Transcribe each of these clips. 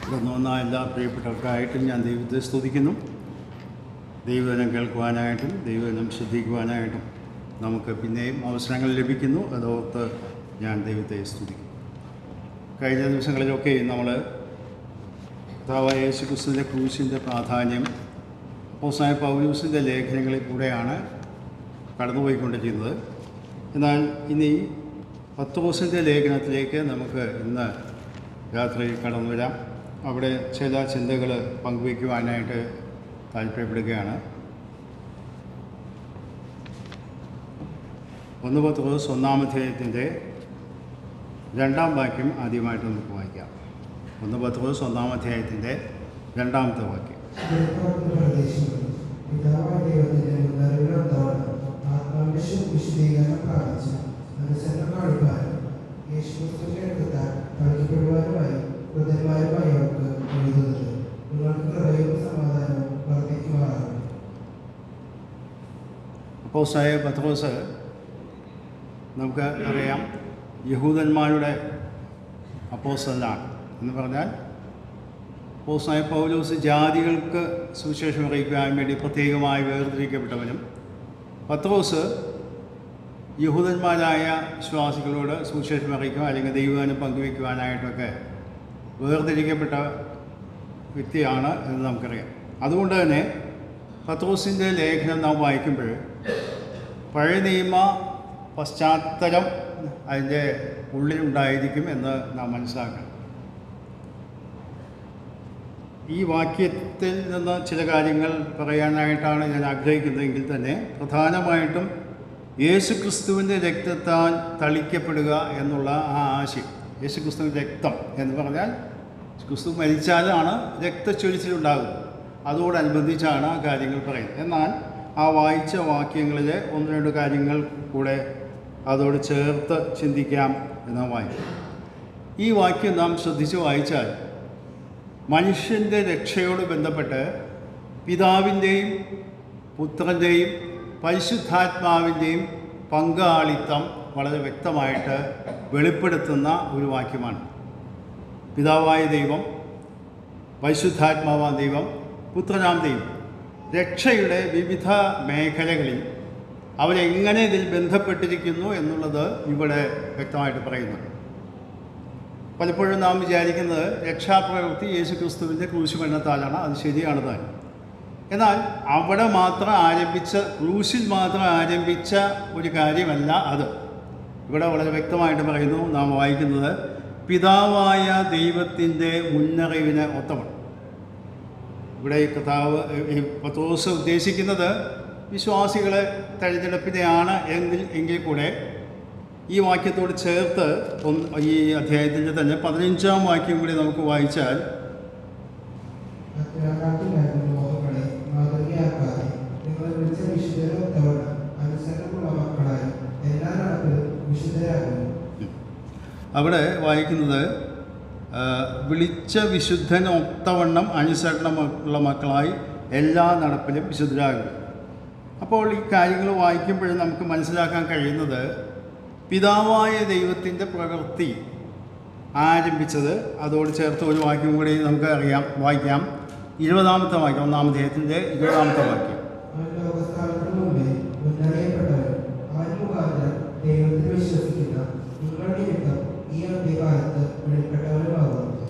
ഇവിടെ വന്ന എല്ലാ പ്രിയപ്പെട്ടവർക്കായിട്ടും ഞാൻ ദൈവത്തെ സ്തുതിക്കുന്നു. ദൈവവചനം കേൾക്കുവാനായിട്ടും ദൈവവചനം ശ്രദ്ധിക്കുവാനായിട്ടും നമുക്ക് പിന്നെയും അവസരങ്ങൾ ലഭിക്കുന്നു. അതോർത്ത് ഞാൻ ദൈവത്തെ സ്തുതിക്കുന്നു. കഴിഞ്ഞ ദിവസങ്ങളിലൊക്കെ നമ്മൾ കർത്താവായ യേശുക്രിസ്തുവിൻ്റെ ക്രൂശിൻ്റെ പ്രാധാന്യം അപ്പോസ്തലനായ പൗലോസിൻ്റെ ലേഖനങ്ങളിൽ കൂടെയാണ് കടന്നുപോയിക്കൊണ്ടിരിക്കുന്നത്. എന്നാൽ ഇനി പത്രോസിൻ്റെ ലേഖനത്തിലേക്ക് നമുക്ക് ഇന്ന് രാത്രി കടന്നു വരാം. അവിടെ ചില ചിന്തകൾ പങ്കുവയ്ക്കുവാനായിട്ട് താല്പര്യപ്പെടുകയാണ്. 1 പത്രോസ് 1-ാം അധ്യായത്തിൻ്റെ 2-ാം വാക്യം ആദ്യമായിട്ട് നമുക്ക് വായിക്കാം. 1 പത്രോസ് 1-ാം അധ്യായത്തിൻ്റെ 2-ാമത്തെ വാക്യം. അപ്പോസ്തലനായ പത്രോസ് നമുക്ക് അറിയാം, യഹൂദന്മാരുടെ അപ്പോസ്തലനാണ്. എന്ന് പറഞ്ഞാൽ അപ്പോസ്തലനായ പൗലോസ് ജാതികൾക്ക് സുവിശേഷം അറിയിക്കുവാൻ വേണ്ടി പ്രത്യേകമായി വേർതിരിക്കപ്പെട്ടവനും, പത്രോസ് യഹൂദന്മാരായ വിശ്വാസികളോട് സുവിശേഷം അറിയിക്കുക അല്ലെങ്കിൽ ദൈവവചനം പങ്കുവയ്ക്കുവാനായിട്ടൊക്കെ വേർതിരിക്കപ്പെട്ട വ്യക്തിയാണ് എന്ന് നമുക്കറിയാം. അതുകൊണ്ട് തന്നെ പത്രോസിൻ്റെ ലേഖനം നാം വായിക്കുമ്പോൾ പഴയ നിയമ പശ്ചാത്തലം അതിൻ്റെ ഉള്ളിലുണ്ടായിരിക്കും എന്ന് നാം മനസ്സിലാക്കണം. ഈ വാക്യത്തിൽ നിന്ന് ചില കാര്യങ്ങൾ പറയാനായിട്ടാണ് ഞാൻ ആഗ്രഹിക്കുന്നതെങ്കിൽ തന്നെ പ്രധാനമായിട്ടും യേശുക്രിസ്തുവിൻ്റെ രക്തത്താൽ തളിക്കപ്പെടുക എന്നുള്ള ആ ആശയം. യേശുക്രിസ്തുവിൻ്റെ രക്തം എന്ന് പറഞ്ഞാൽ ക്രിസ്തു മരിച്ചാലാണ് രക്തച്ചൊരിച്ചിലുണ്ടാകുന്നത്. അതോടനുബന്ധിച്ചാണ് ആ കാര്യങ്ങൾ പറയുന്നത്. എന്നാൽ ആ വായിച്ച വാക്യങ്ങളിൽ 1-2 കാര്യങ്ങൾ കൂടെ അതോട് ചേർത്ത് ചിന്തിക്കാം എന്ന് വായിക്കും. ഈ വാക്യം നാം ശ്രദ്ധിച്ച് വായിച്ചാൽ മനുഷ്യൻ്റെ രക്ഷയോട് ബന്ധപ്പെട്ട് പിതാവിൻ്റെയും പുത്രൻ്റെയും പരിശുദ്ധാത്മാവിൻ്റെയും പങ്കാളിത്തം വളരെ വ്യക്തമായിട്ട് വെളിപ്പെടുത്തുന്ന ഒരു വാക്യമാണ്. പിതാവായ ദൈവം, പരിശുദ്ധാത്മാവായ ദൈവം, പുത്രനാം ദൈവം രക്ഷയുടെ വിവിധ മേഖലകളിൽ അവരെങ്ങനെ ഇതിൽ ബന്ധപ്പെട്ടിരിക്കുന്നു എന്നുള്ളത് ഇവിടെ വ്യക്തമായിട്ട് പറയുന്നുണ്ട്. പലപ്പോഴും നാം വിചാരിക്കുന്നത് രക്ഷാപ്രവൃത്തി യേശുക്രിസ്തുവിൻ്റെ ക്രൂശുമരണത്താലാണ്. അത് ശരിയാണ് താൻ. എന്നാൽ അവിടെ മാത്രം ആരംഭിച്ച, ക്രൂശിൽ മാത്രം ആരംഭിച്ച ഒരു കാര്യമല്ല അത്. ഇവിടെ വളരെ വ്യക്തമായിട്ട് പറയുന്നു, നാം വായിക്കുന്നത് പിതാവായ ദൈവത്തിൻ്റെ മുന്നറിവിന് ഒത്തവണ്ണം. ഇവിടെ കർത്താവ് പത്രോസ് ഉദ്ദേശിക്കുന്നത് വിശ്വാസികളെ തെരഞ്ഞെടുപ്പിനെയാണ് എങ്കിൽ കൂടെ ഈ വാക്യത്തോട് ചേർത്ത് ഈ അധ്യായത്തിൻ്റെ തന്നെ 15-ാം വാക്യം കൂടി നമുക്ക് വായിച്ചാൽ അവിടെ വായിക്കുന്നത് വിളിച്ച വിശുദ്ധനൊത്തവണ്ണം അനുസരണമുള്ള മക്കളായി എല്ലാ നടപ്പിലും വിശുദ്ധരാകും. അപ്പോൾ ഈ കാര്യങ്ങൾ വായിക്കുമ്പോഴും നമുക്ക് മനസ്സിലാക്കാൻ കഴിയുന്നത് പിതാവായ ദൈവത്തിൻ്റെ പ്രവൃത്തി ആരംഭിച്ചത്. അതോട് ചേർത്ത് ഒരു വാക്യം കൂടി നമുക്ക് വായിക്കാം. 20-ാമത്തെ വാക്യം, 1-ാം അധ്യായത്തിൻ്റെ 20-ാമത്തെ വാക്യം.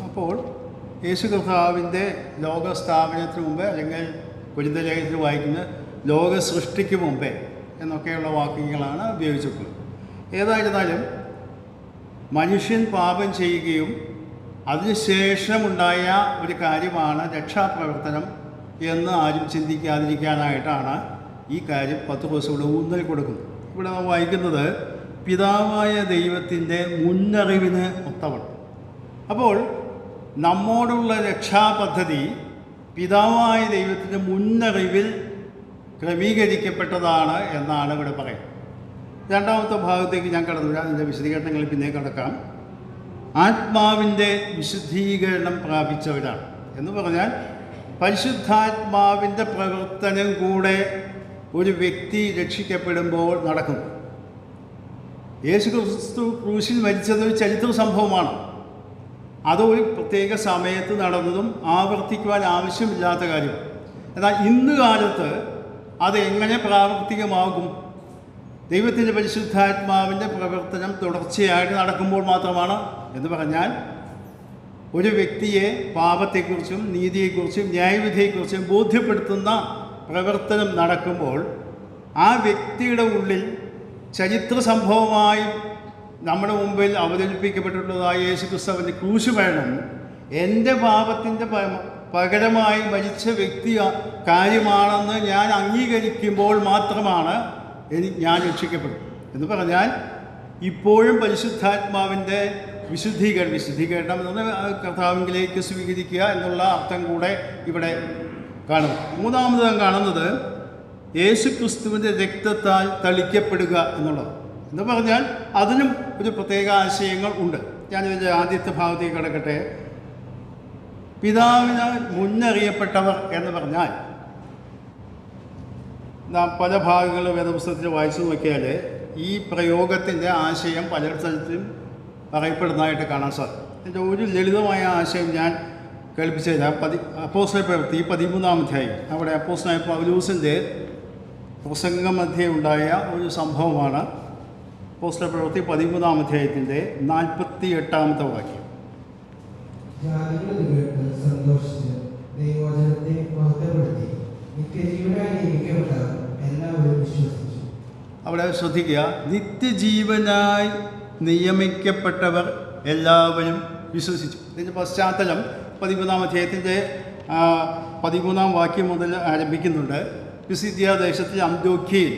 അപ്പോൾ യേശു കർത്താവിൻ്റെ ലോകസ്ഥാപനത്തിന് മുമ്പ്, അല്ലെങ്കിൽ കൊരിന്ത്യർ ലേഖനത്തിൽ വായിക്കുന്ന ലോക സൃഷ്ടിക്ക് മുമ്പേ എന്നൊക്കെയുള്ള വാക്യങ്ങളാണ് ഉപയോഗിച്ചിട്ടുള്ളത്. ഏതായിരുന്നാലും മനുഷ്യൻ പാപം ചെയ്യുകയും അതിനുശേഷമുണ്ടായ ഒരു കാര്യമാണ് രക്ഷാപ്രവർത്തനം എന്ന് ആരും ചിന്തിക്കാതിരിക്കാനായിട്ടാണ് ഈ കാര്യം പത്രോസ് ഇവിടെ ഊന്നൽ കൊടുക്കുന്നത്. ഇവിടെ നാം വായിക്കുന്നത് പിതാവായ ദൈവത്തിൻ്റെ മുന്നറിവിന് ഒത്തവണ്ണം. അപ്പോൾ നമ്മോടുള്ള രക്ഷാപദ്ധതി പിതാവായ ദൈവത്തിൻ്റെ മുന്നറിവിൽ ക്രമീകരിക്കപ്പെട്ടതാണ് എന്നാണ് ഇവിടെ പറയുന്നത്. 2-ാമത്തെ ഭാഗത്തേക്ക് ഞാൻ കടന്നു വരാം. അതിൻ്റെ വിശദീകരണങ്ങളിൽ പിന്നെ കിടക്കാം. ആത്മാവിൻ്റെ വിശുദ്ധീകരണം പ്രാപിച്ചവരാണ് എന്ന് പറഞ്ഞാൽ പരിശുദ്ധാത്മാവിൻ്റെ പ്രവർത്തനം കൂടെ ഒരു വ്യക്തി രക്ഷിക്കപ്പെടുമ്പോൾ നടക്കുന്നു. യേശു ക്രിസ്തു ക്രൂശിൽ മരിച്ചത് ഒരു ചരിത്ര സംഭവമാണ്. അത് ഒരു പ്രത്യേക സമയത്ത് നടന്നതും ആവർത്തിക്കുവാൻ ആവശ്യമില്ലാത്ത കാര്യം. എന്നാൽ ഇന്ന് കാലത്ത് അതെങ്ങനെ പ്രാവർത്തികമാകും? ദൈവത്തിൻ്റെ പരിശുദ്ധാത്മാവിൻ്റെ പ്രവർത്തനം തുടർച്ചയായിട്ട് നടക്കുമ്പോൾ മാത്രമാണ്. എന്ന് പറഞ്ഞാൽ ഒരു വ്യക്തിയെ പാപത്തെക്കുറിച്ചും നീതിയെക്കുറിച്ചും ന്യായവിധിയെക്കുറിച്ചും ബോധ്യപ്പെടുത്തുന്ന പ്രവർത്തനം നടക്കുമ്പോൾ ആ വ്യക്തിയുടെ ഉള്ളിൽ ചരിത്ര സംഭവമായി നമ്മുടെ മുമ്പിൽ അവതരിപ്പിക്കപ്പെട്ടിട്ടുള്ളതായ യേശുക്രിസ്തുവിൻ്റെ ക്രൂശ് മരണം എൻ്റെ പാപത്തിൻ്റെ പകരമായി മരിച്ച വ്യക്തി കാര്യമാണെന്ന് ഞാൻ അംഗീകരിക്കുമ്പോൾ മാത്രമാണ് ഞാൻ രക്ഷിക്കപ്പെടും. എന്ന് പറഞ്ഞാൽ ഇപ്പോഴും പരിശുദ്ധാത്മാവിൻ്റെ വിശുദ്ധീകരണം എന്ന് കർത്താവിലേക്ക് സ്വീകരിക്കുക എന്നുള്ള അർത്ഥം കൂടെ ഇവിടെ കാണുന്നു. മൂന്നാമത് കാണുന്നത് യേശുക്രിസ്തുവിൻ്റെ രക്തത്താൽ തളിക്കപ്പെടുക എന്നുള്ളത്. എന്ന് പറഞ്ഞാൽ അതിനും ഒരു പ്രത്യേക ആശയങ്ങൾ ഉണ്ട്. ഞാനിതിൻ്റെ ആദ്യത്തെ ഭാഗത്തേക്ക് കിടക്കട്ടെ. പിതാവിനാൽ മുന്നറിയപ്പെട്ടവർ എന്ന് പറഞ്ഞാൽ നാം പല ഭാഗങ്ങളും വേദപുസ്തകത്തിൽ വായിച്ചു നോക്കിയാൽ ഈ പ്രയോഗത്തിൻ്റെ ആശയം പല സ്ഥലത്തും പറയപ്പെടുന്നതായിട്ട് കാണാൻ സാധിക്കും. ഇതിൻ്റെ ഒരു ലളിതമായ ആശയം ഞാൻ കേൾപ്പിച്ചു തരാം. അപ്പോസ്തല പ്രവൃത്തി 13-ാം അധ്യായം. അവിടെ അപ്പോസ്തലനായ പൗലോസിൻ്റെ പ്രസംഗമധ്യേ ഉണ്ടായ ഒരു സംഭവമാണ്. അപ്പോസ്തല പ്രവൃത്തി 13-ാം അധ്യായത്തിൻ്റെ 48-ാമത്തെ വാക്യം. അവിടെ ശ്രദ്ധിക്കുക, നിത്യജീവനായി നിയമിക്കപ്പെട്ടവർ എല്ലാവരും വിശ്വസിച്ചു. ഇതിൻ്റെ പശ്ചാത്തലം 13-ാം അധ്യായത്തിൻ്റെ 13-ാം വാക്യം മുതൽ ആരംഭിക്കുന്നുണ്ട്. പിസിദ്യ ദേശത്തിൽ അന്ത്യോക്യയിൽ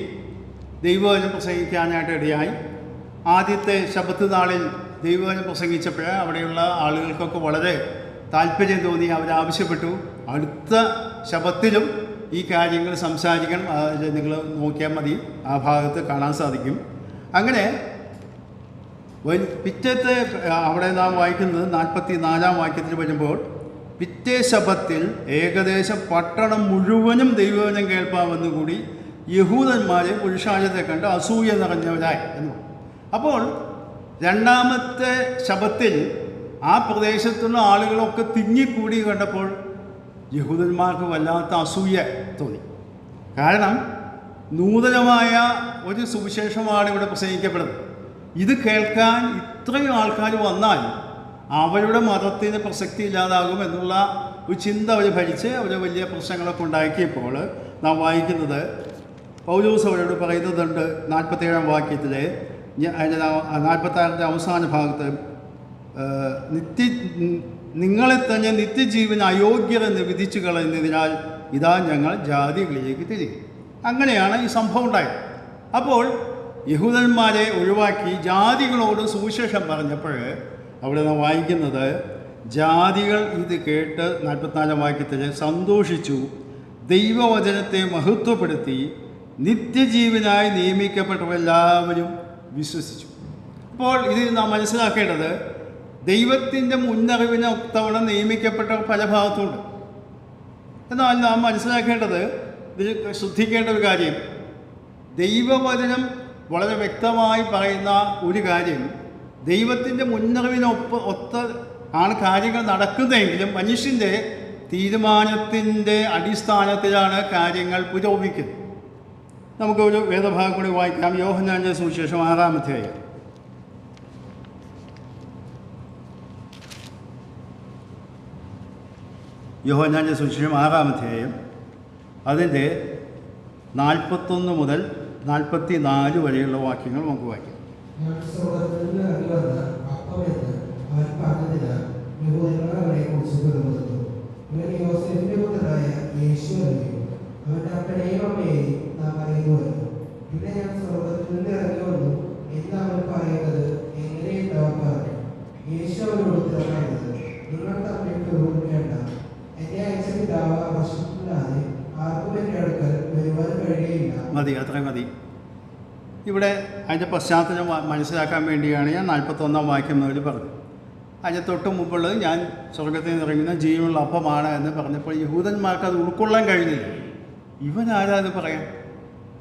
ദൈവവചനം പ്രസംഗിക്കാനായിട്ട് ഇടയായി. ആദ്യത്തെ ശബ്ബത്ത് നാളിൽ ദൈവവചനം പ്രസംഗിച്ചപ്പോൾ അവിടെയുള്ള ആളുകൾക്കൊക്കെ വളരെ താല്പര്യം തോന്നി. അവരാവശ്യപ്പെട്ടു, അടുത്ത ശബ്ബത്തിലും ഈ കാര്യങ്ങൾ സംസാരിക്കണം. നിങ്ങൾ നോക്കിയാൽ മതി, ആ ഭാഗത്ത് കാണാൻ സാധിക്കും. അങ്ങനെ പിറ്റത്തെ അവിടെ നാം വായിക്കുന്നത് 44-ാം വാക്യത്തിൽ വരുമ്പോൾ, പിറ്റേ ശബ്ബത്തിൽ ഏകദേശം പട്ടണം മുഴുവനും ദൈവവചനം കേൾപ്പാമെന്ന് കൂടി യഹൂദന്മാരെ പുരുഷാരത്തെ കണ്ട് അസൂയ നിറഞ്ഞവരായി എന്ന്. അപ്പോൾ രണ്ടാമത്തെ ശബ്ബത്തിൽ ആ പ്രദേശത്തുള്ള ആളുകളൊക്കെ തിങ്ങിക്കൂടി കണ്ടപ്പോൾ യഹൂദന്മാർക്ക് വല്ലാത്ത അസൂയ തോന്നി. കാരണം നൂതനമായ ഒരു സുവിശേഷമാണ് ഇവിടെ പ്രസംഗിക്കപ്പെടുന്നത്. ഇത് കേൾക്കാൻ ഇത്രയും ആൾക്കാർ വന്നാൽ അവരുടെ മതത്തിന് പ്രസക്തി ഇല്ലാതാകും എന്നുള്ള ഒരു ചിന്ത അവർ ഭരിച്ച് അവർ വലിയ പ്രശ്നങ്ങളൊക്കെ ഉണ്ടാക്കിയപ്പോൾ നാം വായിക്കുന്നത് പൗലോസ് അവരോട് പറയുന്നതുണ്ട് 47-ാം വാക്യത്തിൽ. 46-ന്റെ അവസാന ഭാഗത്ത്, നിങ്ങളെ തന്നെ നിത്യജീവൻ അയോഗ്യരെന്ന് വിധിച്ചു കളയുന്നതിനാൽ ഇതാ ഞങ്ങൾ ജാതികളിലേക്ക് തിരികെ. അങ്ങനെയാണ് ഈ സംഭവം ഉണ്ടായത്. അപ്പോൾ യഹൂദന്മാരെ ഒഴിവാക്കി ജാതികളോട് സുവിശേഷം പറഞ്ഞപ്പോൾ അവിടെ നാം വായിക്കുന്നത്, ജാതികൾ ഇത് കേട്ട് 44-ാം വാക്യത്തിൽ സന്തോഷിച്ചു, ദൈവവചനത്തെ മഹത്വപ്പെടുത്തി, നിത്യജീവനായി നിയമിക്കപ്പെട്ടവരെല്ലാവരും വിശ്വസിച്ചു. അപ്പോൾ ഇത് നാം മനസ്സിലാക്കേണ്ടത്, ദൈവത്തിൻ്റെ മുന്നറിവിന് ഒത്തവണ്ണം നിയമിക്കപ്പെട്ടവർ പല ഭാഗത്തുണ്ട്. എന്നാൽ നാം മനസ്സിലാക്കേണ്ടത്, ഇതിൽ ശ്രദ്ധിക്കേണ്ട ഒരു കാര്യം, ദൈവവചനം വളരെ വ്യക്തമായി പറയുന്ന ഒരു കാര്യം, ദൈവത്തിൻ്റെ ഒത്ത ആണ് കാര്യങ്ങൾ നടക്കുന്നതെങ്കിലും മനുഷ്യൻ്റെ തീരുമാനത്തിൻ്റെ അടിസ്ഥാനത്തിലാണ് കാര്യങ്ങൾ പുരോഗമിക്കുന്നത്. നമുക്കൊരു വേദഭാഗം കൂടി വായിക്കാം. യോഹന്നാന്റെ സുവിശേഷം 6-ാം അധ്യായം. യോഹന്നാന്റെ സുവിശേഷം 6-ാം അധ്യായം അതിൻ്റെ 41 മുതൽ 44 വരെയുള്ള വാക്യങ്ങൾ നമുക്ക് വായിക്കാം. പിന്നെ ഞാൻ സ്വർഗ്ഗത്തിൽ നിന്ന് ഇറങ്ങി വന്നു എന്ന് അവൻ പറയുന്നത് എങ്ങനെയെന്ന് അവൻ പറഞ്ഞു. യേശു അവനോട് ഉത്തരം പറഞ്ഞത്, നിങ്ങൾ തമ്മിൽ പിറുപിറുക്കേണ്ട. എന്നെ അയച്ച പിതാവ് ആവശ്യമില്ലാതെ ആർക്കും എൻ്റെ അടുക്കൽ വരുവാൻ കഴിയുകയില്ല. മതി, അത്രയും മതി. ഇവിടെ അതിൻ്റെ പശ്ചാത്തലം മനസ്സിലാക്കാൻ വേണ്ടിയാണ് ഞാൻ 41-ാം വാക്യം മുതൽ പറഞ്ഞത്. അതിന് തൊട്ട് മുമ്പുള്ളത് ഞാൻ സ്വർഗത്തിൽ നിന്ന് ഇറങ്ങുന്ന ജീവനുള്ള അപ്പമാണ് എന്ന് പറഞ്ഞപ്പോൾ യഹൂദന്മാർക്ക് അത് ഉൾക്കൊള്ളാൻ കഴിഞ്ഞില്ല. ഇവൻ ആരാ എന്ന് പറയാം?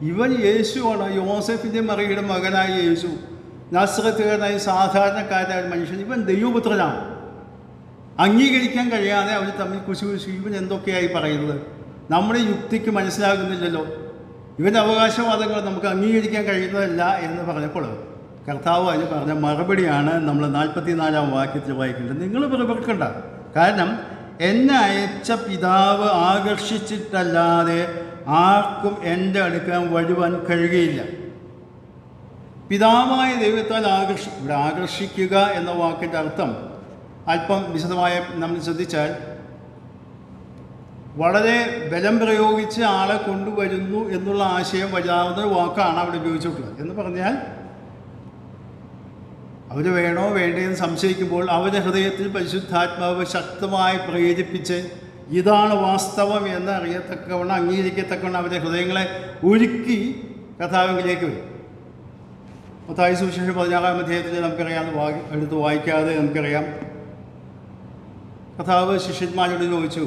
ഇവൻ യേശുവാണ്, യോസെഫിൻ്റെ മറിയുടെ മകനായ യേശു, നസ്രത്തുകാരനായ സാധാരണക്കാരനായ മനുഷ്യൻ. ഇവൻ ദൈവപുത്രനാണ്. അംഗീകരിക്കാൻ കഴിയാതെ അവർ തമ്മിൽ കുശി ഇവൻ എന്തൊക്കെയായി പറയുന്നത്, നമ്മുടെ യുക്തിക്ക് മനസ്സിലാകുന്നില്ലല്ലോ, ഇവൻ്റെ അവകാശവാദങ്ങൾ നമുക്ക് അംഗീകരിക്കാൻ കഴിയുന്നതല്ല എന്ന് പറഞ്ഞപ്പോൾ കർത്താവ് അതിന് പറഞ്ഞ മറുപടിയാണ് നമ്മൾ 44-ാം വാക്യത്തിൽ വായിക്കേണ്ടത്. നിങ്ങൾ വെറുക്കണ്ട, കാരണം എന്നെ അയച്ച പിതാവ് ആകർഷിച്ചിട്ടല്ലാതെ ആർക്കും എൻ്റെ അടുക്കാൻ വരുവാൻ കഴിയുകയില്ല. പിതാവായ ദൈവത്താൽ ഇവിടെ ആകർഷിക്കുക എന്ന വാക്കിൻ്റെ അർത്ഥം അല്പം വിശദമായി നമ്മൾ ശ്രദ്ധിച്ചാൽ വളരെ ബലം പ്രയോഗിച്ച് ആളെ കൊണ്ടുവരുന്നു എന്നുള്ള ആശയം വരാവുന്ന വാക്കാണ് അവിടെ ഉപയോഗിച്ചിട്ടുള്ളത്. എന്ന് പറഞ്ഞാൽ അവർ വേണോ വേണ്ടതെന്ന് സംശയിക്കുമ്പോൾ അവരുടെ ഹൃദയത്തിൽ പരിശുദ്ധാത്മാവ് ശക്തമായി പ്രേരിപ്പിച്ച് ഇതാണ് വാസ്തവം എന്ന് അറിയത്തക്കവണ്ണം അംഗീകരിക്കത്തക്കവണ്ണം അവരുടെ ഹൃദയങ്ങളെ ഒരുക്കി കർത്താവിലേക്ക് വരും. മത്തായി സുവിശേഷം 16-ാം അധ്യായത്തിൽ നമുക്കറിയാം, എടുത്ത് വായിക്കാതെ നമുക്കറിയാം, കർത്താവ് ശിഷ്യന്മാരോട് ചോദിച്ചു,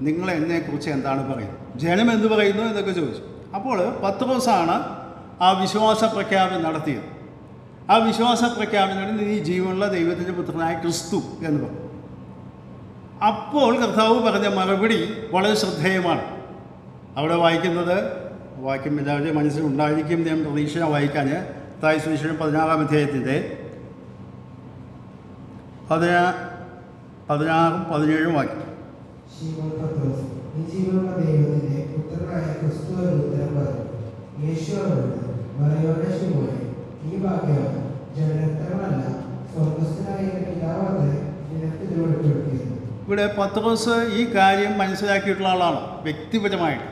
നിങ്ങൾ എന്നെക്കുറിച്ച് എന്താണ് പറയുന്നത്, ജനം എന്ത് പറയുന്നു എന്നൊക്കെ ചോദിച്ചു. അപ്പോൾ പത്രോസാണ് ആ വിശ്വാസ പ്രഖ്യാപനം നടത്തിയത്. ആ വിശ്വാസ പ്രഖ്യാപനം നീ ജീവനുള്ള ദൈവത്തിൻ്റെ പുത്രനായ ക്രിസ്തു എന്ന് പറഞ്ഞു. അപ്പോൾ കർത്താവ് പറഞ്ഞ മറുപടി വളരെ ശ്രദ്ധേയമാണ്. അവിടെ വായിക്കുന്നത് വാക്യം എല്ലാവരുടെയും മനസ്സിലുണ്ടായിരിക്കും ഞാൻ പ്രതീക്ഷ വായിക്കാൻ. മത്തായി സുവിശേഷം 16-ാം അധ്യായത്തിൻ്റെ 16-17 വാക്യം. ശിമോൻ പത്രോസ്, നീ ജീവനുള്ള ദൈവത്തിന്റെ പുത്രനായ ക്രിസ്തു എന്ന് ഉത്തരം പറഞ്ഞു. യേശു അവരോട്, മറിയോനെ ശിമോനെ, നീ ഭാഗ്യവാൻ, ജനരക്തങ്ങളല്ല സ്വർഗ്ഗസ്ഥനായ എന്റെ പിതാവത്രേ നിനക്ക് ഇത് വെളിപ്പെടുത്തിയത്. ഇവിടെ പത്രോസ് ഈ കാര്യം മനസ്സിലാക്കിയിട്ടുള്ള ആളാണ് വ്യക്തിപരമായിട്ട്.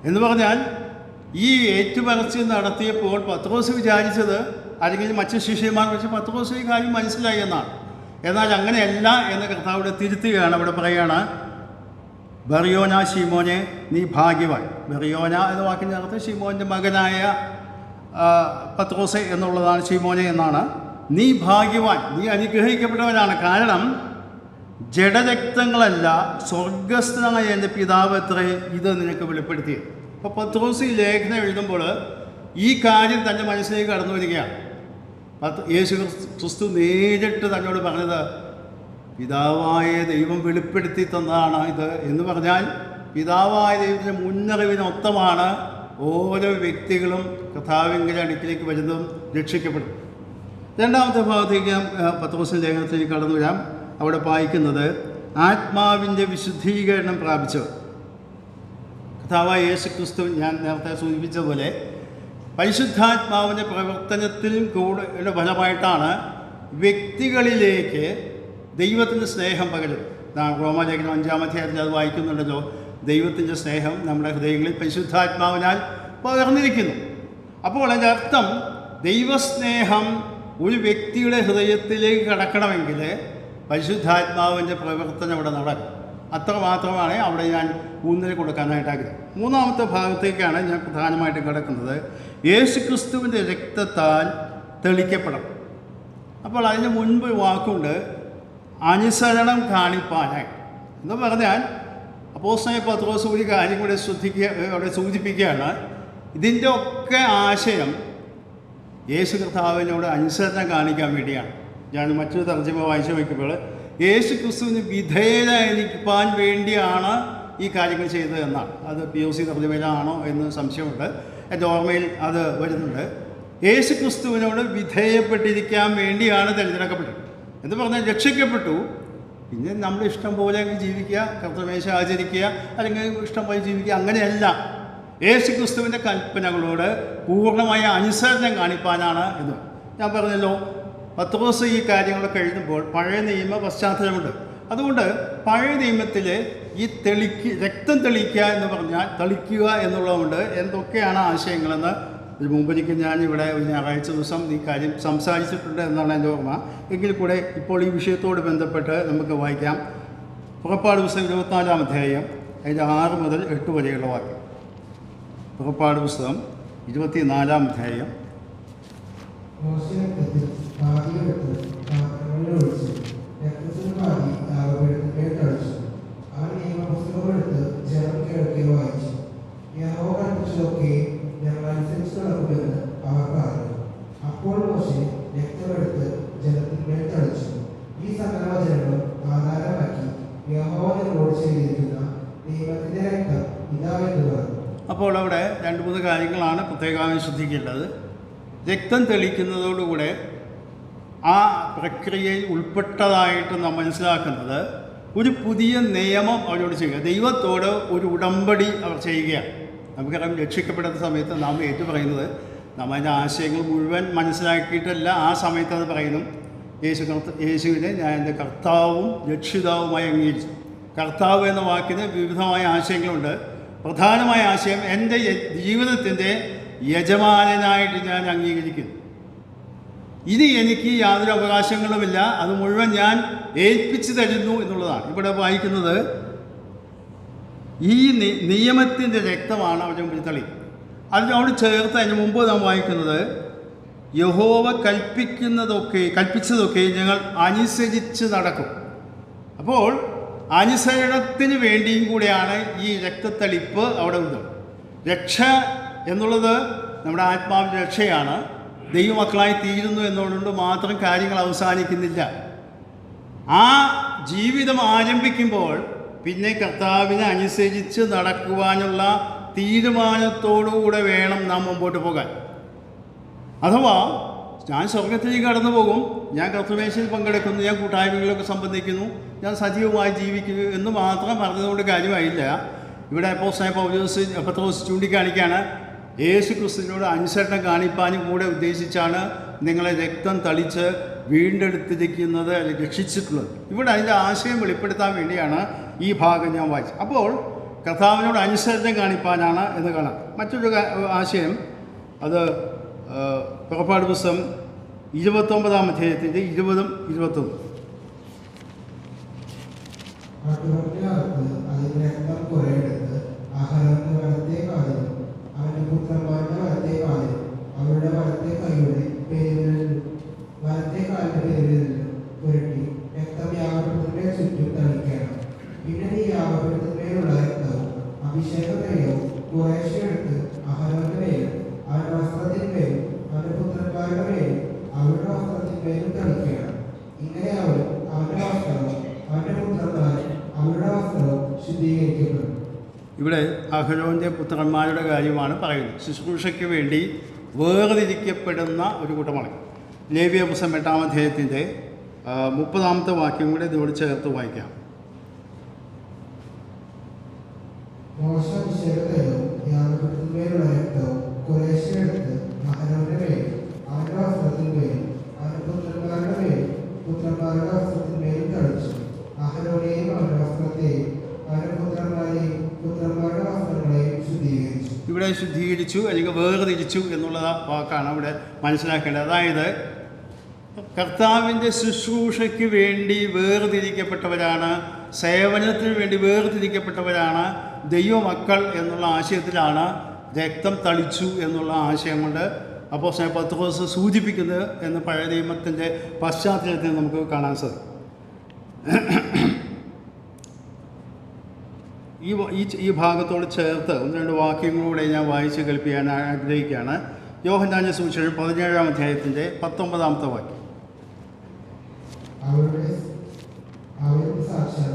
എന്ന് പറഞ്ഞാൽ ഈ ഏറ്റുപറച്ചിൽ നടത്തിയപ്പോൾ പത്രോസ് വിചാരിച്ചത്, അല്ലെങ്കിൽ മറ്റു ശിഷ്യന്മാർ വെച്ച് പത്രോസ് ഈ കാര്യം മനസ്സിലായി എന്നാണ്. എന്നാൽ അങ്ങനെയല്ല എന്ന് കർത്താവിടെ തിരുത്തുകയാണ്. അവിടെ പറയുകയാണ്, ബറിയോന ശിമോനെ നീ ഭാഗ്യവാൻ. ബറിയോന എന്ന വാക്കിൻ്റെ അർത്ഥം ശിമോൻ്റെ മകനായ പത്രോസ് എന്നുള്ളതാണ്. ശിമോനെ എന്നാണ്. നീ ഭാഗ്യവാൻ, നീ അനുഗ്രഹിക്കപ്പെട്ടവനാണ്. കാരണം ജഡരക്തങ്ങളല്ല സ്വർഗസ്ഥനായ എൻ്റെ പിതാവ് അത്രേ ഇത് നിനക്ക് വെളിപ്പെടുത്തിയത്. അപ്പോൾ പത്രോസ് ഈ ലേഖനം എഴുതുമ്പോൾ ഈ കാര്യം തൻ്റെ മനസ്സിലേക്ക് കടന്നു വരികയാണ്. യേശു ക്രിസ്തു നേരിട്ട് തന്നോട് പറഞ്ഞത് പിതാവായ ദൈവം വെളിപ്പെടുത്തി തന്നതാണ് ഇത് എന്ന് പറഞ്ഞാൽ പിതാവായ ദൈവത്തിൻ്റെ മുന്നറിവിനൊത്തമാണ് ഓരോ വ്യക്തികളും കർത്താവിൻ്റെ അടുക്കിലേക്ക് വരുന്നതും രക്ഷിക്കപ്പെടും. രണ്ടാമത്തെ ഭാഗത്തേക്ക് പത്രോസിൻ്റെ ലേഖനത്തിലേക്ക് കടന്നു വരാം. അവിടെ വായിക്കുന്നത്, ആത്മാവിൻ്റെ വിശുദ്ധീകരണം പ്രാപിച്ചവർ. കർത്താവായ യേശു ക്രിസ്തു ഞാൻ നേരത്തെ സൂചിപ്പിച്ചതുപോലെ പരിശുദ്ധാത്മാവിൻ്റെ പ്രവർത്തനത്തിലും കൂടെ ഫലമായിട്ടാണ് വ്യക്തികളിലേക്ക് ദൈവത്തിൻ്റെ സ്നേഹം പകരുന്നത്. റോമാലേഖനം 5-ാം അധ്യായത്തിൽ അത് വായിക്കുന്നുണ്ടല്ലോ, ദൈവത്തിൻ്റെ സ്നേഹം നമ്മുടെ ഹൃദയങ്ങളിൽ പരിശുദ്ധാത്മാവിനാൽ പകർന്നിരിക്കുന്നു. അപ്പോൾ അതിൻ്റെ അർത്ഥം ദൈവസ്നേഹം ഒരു വ്യക്തിയുടെ ഹൃദയത്തിലേക്ക് കടക്കണമെങ്കിൽ പരിശുദ്ധാത്മാവിൻ്റെ പ്രവർത്തനം അവിടെ നടക്കും. അത്രമാത്രമാണ് അവിടെ ഞാൻ ഊന്നൽ കൊടുക്കാനായിട്ട് ആഗ്രഹം. മൂന്നാമത്തെ ഭാഗത്തേക്കാണ് ഞാൻ പ്രധാനമായിട്ടും കിടക്കുന്നത്. യേശു ക്രിസ്തുവിൻ്റെ രക്തത്താൽ തെളിക്കപ്പെടണം. അപ്പോൾ അതിന് മുൻപ് വാക്കുണ്ട്, അനുസരണം കാണിപ്പാനായിട്ട്. എന്ന് പറഞ്ഞാൽ അപ്പോസ്തലനായ പത്രോസ് ഒരു കാര്യം കൂടെ അവിടെ സൂചിപ്പിക്കുകയാണ്. ഇതിൻ്റെ ഒക്കെ ആശയം യേശു കർത്താവിനോട് അനുസരണം കാണിക്കാൻ വേണ്ടിയാണ്. ഞാൻ മറ്റൊരു തർജ്ജമ വായിച്ചു നോക്കിയപ്പോൾ യേശു ക്രിസ്തുവിന് വിധേയനായിരിക്കാൻ വേണ്ടിയാണ് ഈ കാര്യങ്ങൾ ചെയ്തത് എന്നാണ്. അത് POC തർജ്ജമയിലാണോ എന്ന് സംശയമുണ്ട്. എൻ്റെ ഓർമ്മയിൽ അത് വരുന്നുണ്ട്. യേശു ക്രിസ്തുവിനോട് വിധേയപ്പെട്ടിരിക്കാൻ വേണ്ടിയാണ് തിരഞ്ഞെടുക്കപ്പെട്ടത് എന്ന് പറഞ്ഞാൽ രക്ഷിക്കപ്പെട്ടു. പിന്നെ നമ്മൾ ഇഷ്ടം പോലെ ജീവിക്കുക, കർത്തൃമേശ ആചരിക്കുക, അല്ലെങ്കിൽ ഇഷ്ടം പോലെ ജീവിക്കുക, അങ്ങനെയല്ല. യേശു ക്രിസ്തുവിൻ്റെ കൽപ്പനകളോട് പൂർണ്ണമായ അനുസരണം കാണിപ്പാനാണ് എന്ന് ഞാൻ പറഞ്ഞല്ലോ. പത്രോസ് ഈ കാര്യങ്ങളൊക്കെ എഴുതുമ്പോൾ പഴയ നിയമ പശ്ചാത്തലമുണ്ട്. അതുകൊണ്ട് പഴയ നിയമത്തിൽ ഈ രക്തം തെളിക്കുക എന്ന് പറഞ്ഞാൽ തെളിക്കുക എന്നുള്ളതുകൊണ്ട് എന്തൊക്കെയാണ് ആശയങ്ങളെന്ന് ഇതിന് മുമ്പൊരിക്കൽ ഞാൻ ഇവിടെ ഒരു ഞായറാഴ്ച ദിവസം ഈ കാര്യം സംസാരിച്ചിട്ടുണ്ട് എന്നാണ് എൻ്റെ ഓർമ്മ. എങ്കിൽ കൂടെ ഇപ്പോൾ ഈ വിഷയത്തോട് ബന്ധപ്പെട്ട് നമുക്ക് വായിക്കാം. പുറപ്പാട് പുസ്തകം 24-ാം അധ്യായം അതിൻ്റെ 6 മുതൽ 8 വരെയുള്ള വാക്യം. പുറപ്പാട് പുസ്തകം 24-ാം അധ്യായം. അപ്പോൾ മോശെ രക്തമെടുത്ത് ജലത്തിന്മേൽ തളിച്ചു. ഈ സകല ജനങ്ങളും ആധാരമാക്കി യഹോവ നിങ്ങളോട് ചെയ്തിരിക്കുന്ന ദൈവത്തിന്റെ രക്തം ഇതാവെന്ന് പറഞ്ഞു. അപ്പോൾ അവിടെ 2-3 കാര്യങ്ങളാണ് പ്രത്യേകമായി ശ്രദ്ധിക്കേണ്ടത്. രക്തം തെളിക്കുന്നതോടുകൂടെ ആ പ്രക്രിയയിൽ ഉൾപ്പെട്ടതായിട്ട് നാം മനസ്സിലാക്കുന്നത് ഒരു പുതിയ നിയമം അവരോട് ചെയ്യുക, ദൈവത്തോട് ഒരു ഉടമ്പടി അവർ ചെയ്യുകയാണ്. നമുക്കറിയാം, രക്ഷിക്കപ്പെടുന്ന സമയത്ത് നാം ഏറ്റു പറയുന്നത് നാം അതിൻ്റെ ആശയങ്ങൾ മുഴുവൻ മനസ്സിലാക്കിയിട്ടല്ല ആ സമയത്ത് അത് പറയുന്നു. യേശുവിനെ ഞാൻ എൻ്റെ കർത്താവും രക്ഷിതാവുമായി അംഗീകരിച്ചു. കർത്താവ് എന്ന വാക്കിന് വിവിധമായ ആശയങ്ങളുണ്ട്. പ്രധാനമായ ആശയം എൻ്റെ ജീവിതത്തിൻ്റെ യജമാനനായിട്ട് ഞാൻ അംഗീകരിക്കുന്നു. ഇനി എനിക്ക് യാതൊരു അവകാശങ്ങളുമില്ല, അത് മുഴുവൻ ഞാൻ ഏൽപ്പിച്ചു തരുന്നു എന്നുള്ളതാണ്. ഇവിടെ വായിക്കുന്നത് ഈ നിയമത്തിൻ്റെ രക്തമാണ് അവരുടെ മുമ്പിൽ തളി. അതിനോട് ചേർത്ത് അതിന് മുമ്പ് നാം വായിക്കുന്നത് യഹോവ കൽപ്പിച്ചതൊക്കെ ഞങ്ങൾ അനുസരിച്ച് നടക്കും. അപ്പോൾ അനുസരണത്തിന് വേണ്ടിയും കൂടെയാണ് ഈ രക്തത്തളിപ്പ് അവിടെ ഉണ്ട്. രക്ഷ എന്നുള്ളത് നമ്മുടെ ആത്മാവിൻ്റെ രക്ഷയാണ്. ദൈവമക്കളായി തീരുന്നു എന്നുകൊണ്ട് മാത്രം കാര്യങ്ങൾ അവസാനിക്കുന്നില്ല. ആ ജീവിതം ആരംഭിക്കുമ്പോൾ പിന്നെ കർത്താവിനെ അനുസരിച്ച് നടക്കുവാനുള്ള തീരുമാനത്തോടുകൂടെ വേണം നാം മുമ്പോട്ട് പോകാൻ. അഥവാ ഞാൻ സ്വർഗത്തിലേക്ക് കടന്നു പോകും, ഞാൻ കർത്തൃമേശയിൽ പങ്കെടുക്കുന്നു, ഞാൻ കൂട്ടായ്മകളിലൊക്കെ സംബന്ധിക്കുന്നു, ഞാൻ സജീവമായി ജീവിക്കുന്നു എന്ന് മാത്രം പറഞ്ഞതുകൊണ്ട് കാര്യമായില്ല. ഇവിടെ അപ്പോസ്തലനായ പത്രോസ് ചൂണ്ടിക്കാണിക്കുകയാണ്, യേശു ക്രിസ്തുവിനോട് അനുസരണം കാണിപ്പാനും കൂടെ ഉദ്ദേശിച്ചാണ് നിങ്ങളെ രക്തം തളിച്ച് വീണ്ടെടുത്തിരിക്കുന്നത്, രക്ഷിച്ചിട്ടുള്ളത്. ഇവിടെ അതിൻ്റെ ആശയം വെളിപ്പെടുത്താൻ വേണ്ടിയാണ് ഈ ഭാഗം ഞാൻ വായിച്ചത്. അപ്പോൾ കർത്താവിനോട് അനുസരണം കാണിപ്പാനാണ് എന്ന് കാണാം. മറ്റൊരു ആശയം അത് പുറപ്പാട് പുസ്തകം 29-ാം അധ്യായത്തിൻ്റെ 20-21. അതിന്റെ രക്തം കുറയെടുത്ത് അഹരോന്റെ വലത്തെ കാലിലും അവന്റെ പുത്രന്മാരുടെ വലത്തെ കാലിലും അവരുടെ വലത്തെ കൈയുടെ പെരുവിരലിലും വലത്തെ കാലിന്റെ പെരുവിരലിലും പുരട്ടി രക്തം യാഗപീഠത്തിന്റെ ചുറ്റും തളിക്കണം. പിന്നെ ഈ യാഗപീഠത്തിന്മേലുള്ള രക്തവും അഭിഷേക തൈലവും കുറേശ്ശെ എടുത്ത് അഹരോന്റെ മേലും അവന്റെ വസ്ത്രത്തിന്മേലും അവന്റെ പുത്രന്മാരുടെ മേലും അവരുടെ വസ്ത്രത്തിന്മേലും തളിക്കണം. ഇങ്ങനെ അവരും അവന്റെ വസ്ത്രവും അവന്റെ പുത്രന്മാരും അവരുടെ വസ്ത്രവും ശുദ്ധീകരിക്കപ്പെടും. ഇവിടെ അഹരോന്റെ പുത്രന്മാരുടെ കാര്യമാണ് പറയുന്നത്. ശുശ്രൂഷയ്ക്ക് വേണ്ടി വേർതിരിക്കപ്പെടുന്ന ഒരു കൂട്ടമാണ്. ലേവ്യ പുസ്തകം 8-ാം അധ്യായത്തിൻ്റെ 30-ാമത്തെ വാക്യം കൂടെ ഇതോട് ചേർത്ത് വായിക്കാം. മോശാഭിഷേകതൈലവും യാഗപീഠത്തിന്മേലുള്ള രക്തവും കുറേശ്ശെ എടുത്ത് അഹരോന്റെ മേലും അവന്റെ വസ്ത്രത്തിന്മേലും അവന്റെ പുത്രന്മാരുടെ മേലും പുത്രന്മാരുടെ വസ്ത്രത്തിന്മേലും തളിച്ചു. അഹരോനെയും അവന്റെ വസ്ത്രത്തെയും അവന്റെ പുത്രന്മാരെയും പുത്രന്മാരുടെ വസ്ത്രങ്ങളെയും ശുദ്ധീകരിച്ചു. ഇവിടെ ശുദ്ധീകരിച്ചു അല്ലെങ്കിൽ വേർതിരിച്ചു എന്നുള്ള വാക്കാണ് ഇവിടെ മനസ്സിലാക്കേണ്ടത്. അതായത് കർത്താവിൻ്റെ ശുശ്രൂഷയ്ക്ക് വേണ്ടി വേർതിരിക്കപ്പെട്ടവരാണ്, സേവനത്തിന് വേണ്ടി വേർതിരിക്കപ്പെട്ടവരാണ് ദൈവമക്കൾ എന്നുള്ള ആശയത്തിലാണ് രക്തം തളിച്ചു എന്നുള്ള ആശയം കൊണ്ട് അപ്പോസ്തലൻ പത്രോസ് സൂചിപ്പിക്കുന്നത് എന്ന് പഴയ നിയമത്തിൻ്റെ പശ്ചാത്തലത്തിൽ നമുക്ക് കാണാൻ സാധിക്കും. ഈ ഭാഗത്തോട് ചേർത്ത് 1-2 വാക്യങ്ങളൂടെ ഞാൻ വായിച്ച് കേൾപ്പിക്കാൻ ആഗ്രഹിക്കുകയാണ്. യോഹന്നാന്റെ സുവിശേഷം 17-ാം അധ്യായത്തിൻ്റെ 19-ാമത്തെ വാക്യം. അവരുടെ സാക്ഷാൽ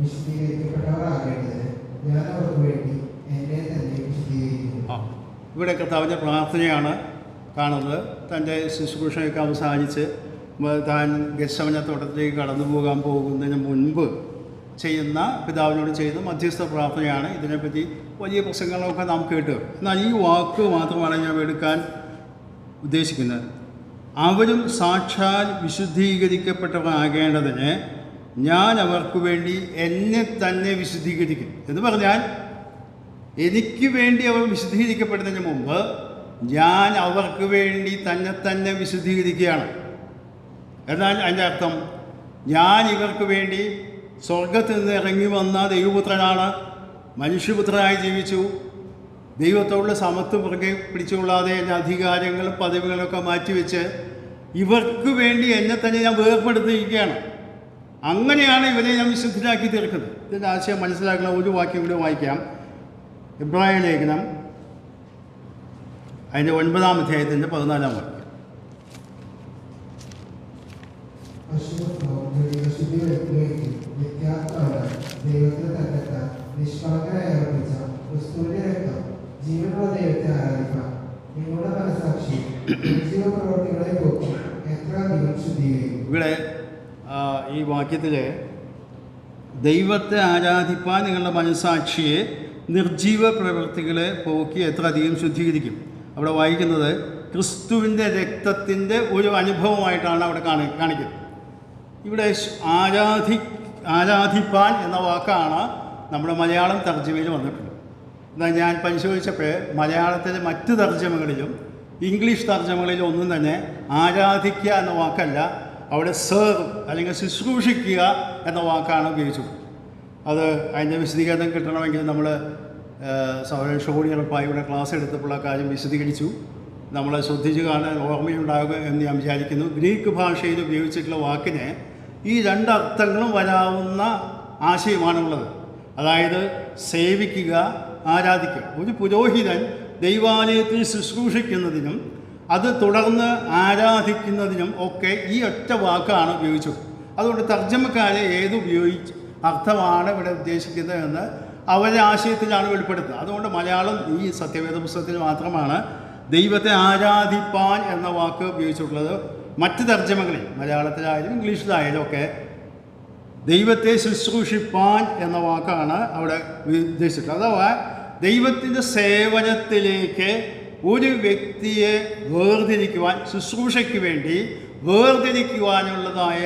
വിശുദ്ധീകരിക്കപ്പെട്ടവരാകേണ്ടതിന് ഞാൻ അവർക്ക് വേണ്ടി എന്നെ തന്നെ വിശുദ്ധീകരിക്കുന്നു. ഇവിടെ കർത്താവിൻ്റെ പ്രാർത്ഥനയാണ് കാണുന്നത്. തൻ്റെ ശുശ്രൂഷയൊക്കെ അവസാനിച്ച് താൻ ഗെത്സമന തോട്ടത്തിലേക്ക് കടന്നു പോകാൻ പോകുന്നതിന് മുൻപ് ചെയ്യുന്ന പിതാവിനോട് ചെയ്യുന്ന മധ്യസ്ഥ പ്രാർത്ഥനയാണ്. ഇതിനെപ്പറ്റി വലിയ പ്രസംഗങ്ങളൊക്കെ നാം കേട്ടു. എന്നാൽ ഈ വാക്ക് മാത്രമാണ് ഞാൻ എടുക്കാൻ ഉദ്ദേശിക്കുന്നത്. അവരും സാക്ഷാൽ വിശുദ്ധീകരിക്കപ്പെട്ടവരാകേണ്ടതിന് ഞാൻ അവർക്ക് വേണ്ടി എന്നെ തന്നെ വിശുദ്ധീകരിക്കും എന്ന് പറഞ്ഞാൽ, എനിക്ക് വേണ്ടി അവർ വിശുദ്ധീകരിക്കപ്പെടുന്നതിന് മുമ്പ് ഞാൻ അവർക്ക് വേണ്ടി തന്നെ വിശുദ്ധീകരിക്കുകയാണ്. എന്നാൽ അതിൻ്റെ അർത്ഥം ഞാൻ ഇവർക്ക് വേണ്ടി സ്വർഗത്തിൽ നിന്ന് ഇറങ്ങി വന്ന ദൈവപുത്രനാണ്, മനുഷ്യപുത്രനായി ജീവിച്ചു, ദൈവത്തോടുള്ള സമത്വം പുറകെ പിടിച്ചുകൊള്ളാതെ എൻ്റെ അധികാരങ്ങളും പദവികളൊക്കെ മാറ്റിവെച്ച് ഇവർക്ക് വേണ്ടി എന്നെ തന്നെ ഞാൻ വേർപെടുത്തിയിരിക്കുകയാണ്. അങ്ങനെയാണ് ഇവരെ ഞാൻ വിശുദ്ധരാക്കി തീർക്കുന്നത്. ഇതിൻ്റെ ആശയം മനസ്സിലാക്കുന്ന ഒരു വാക്യം കൂടി വായിക്കാം. എബ്രായ ലേഖനം അതിൻ്റെ 9-ാം അധ്യായത്തിൻ്റെ 14-ാം വാക്യം. നിഷ്കളങ്കനായി അർപ്പിച്ച ക്രിസ്തുവിന്റെ രക്തം ജീവനുള്ള ദൈവത്തെ ആരാധിക്കാം. നിങ്ങളുടെ മനസാക്ഷി ജീവപ്രവർത്തികളെ പോക്കി എത്ര അധികം ശുദ്ധീകരിക്കും. ഇവിടെ ഈ വാക്യത്തിൽ ദൈവത്തെ ആരാധിപ്പാൻ നിങ്ങളുടെ മനസാക്ഷിയെ നിർജീവ പ്രവൃത്തികളെ പോക്കി എത്ര അധികം ശുദ്ധീകരിക്കും. അവിടെ വായിക്കുന്നത് ക്രിസ്തുവിൻ്റെ രക്തത്തിൻ്റെ ഒരു അനുഭവമായിട്ടാണ് അവിടെ കാണിക്കുന്നത്. ഇവിടെ ആരാധിപ്പാൻ എന്ന വാക്കാണ് നമ്മുടെ മലയാളം തർജ്ജമയിൽ വന്നിട്ടുള്ളത്. എന്നാൽ ഞാൻ പരിശോധിച്ചപ്പോൾ മലയാളത്തിലെ മറ്റ് തർജ്ജമകളിലും ഇംഗ്ലീഷ് തർജ്ജമകളിലും ഒന്നും തന്നെ ആരാധിക്കുക എന്ന വാക്കല്ല, അവിടെ സെർവ് അല്ലെങ്കിൽ ശുശ്രൂഷിക്കുക എന്ന വാക്കാണ് ഉപയോഗിച്ചത്. അത് അതിൻ്റെ വിശദീകരണം കിട്ടണമെങ്കിൽ നമ്മൾ സഹോദരൻ ഷോണി എളുപ്പമായിയുടെ ക്ലാസ് എടുത്തപ്പോൾ ആ കാര്യം വിശദീകരിച്ചു. നമ്മൾ ശ്രദ്ധിച്ച് കാണാൻ ഓർമ്മയുണ്ടാകുക എന്ന് ഞാൻ വിചാരിക്കുന്നു. ഗ്രീക്ക് ഭാഷയിൽ ഉപയോഗിച്ചിട്ടുള്ള വാക്കിന് ഈ രണ്ടർത്ഥങ്ങളും വരാവുന്ന ആശയമാണുള്ളത്. അതായത് സേവിക്കുക, ആരാധിക്കുക. ഒരു പുരോഹിതൻ ദൈവാലയത്തിൽ ശുശ്രൂഷിക്കുന്നതിനും അത് തുടർന്ന് ആരാധിക്കുന്നതിനും ഒക്കെ ഈ ഒറ്റ വാക്കാണ് ഉപയോഗിച്ചത്. അതുകൊണ്ട് തർജ്ജമക്കാരെ അർത്ഥമാണ് ഇവിടെ ഉദ്ദേശിക്കുന്നത് എന്ന് അവരുടെ ആശയത്തിലാണ് വെളിപ്പെടുത്തുന്നത്. അതുകൊണ്ട് മലയാളം ഈ സത്യവേദ പുസ്തകത്തിൽ മാത്രമാണ് ദൈവത്തെ ആരാധിപ്പാൻ എന്ന വാക്ക് ഉപയോഗിച്ചിട്ടുള്ളത്. മറ്റ് തർജ്ജമകളിൽ മലയാളത്തിലായാലും ഇംഗ്ലീഷിലായാലും ഒക്കെ ദൈവത്തെ ശുശ്രൂഷിപ്പാൻ എന്ന വാക്കാണ് അവിടെ ഉദ്ദേശിച്ചിട്ടുള്ളത്. അഥവാ ദൈവത്തിൻ്റെ സേവനത്തിലേക്ക് ഒരു വ്യക്തിയെ വേർതിരിക്കുവാൻ, ശുശ്രൂഷയ്ക്ക് വേണ്ടി വേർതിരിക്കുവാനുള്ളതായ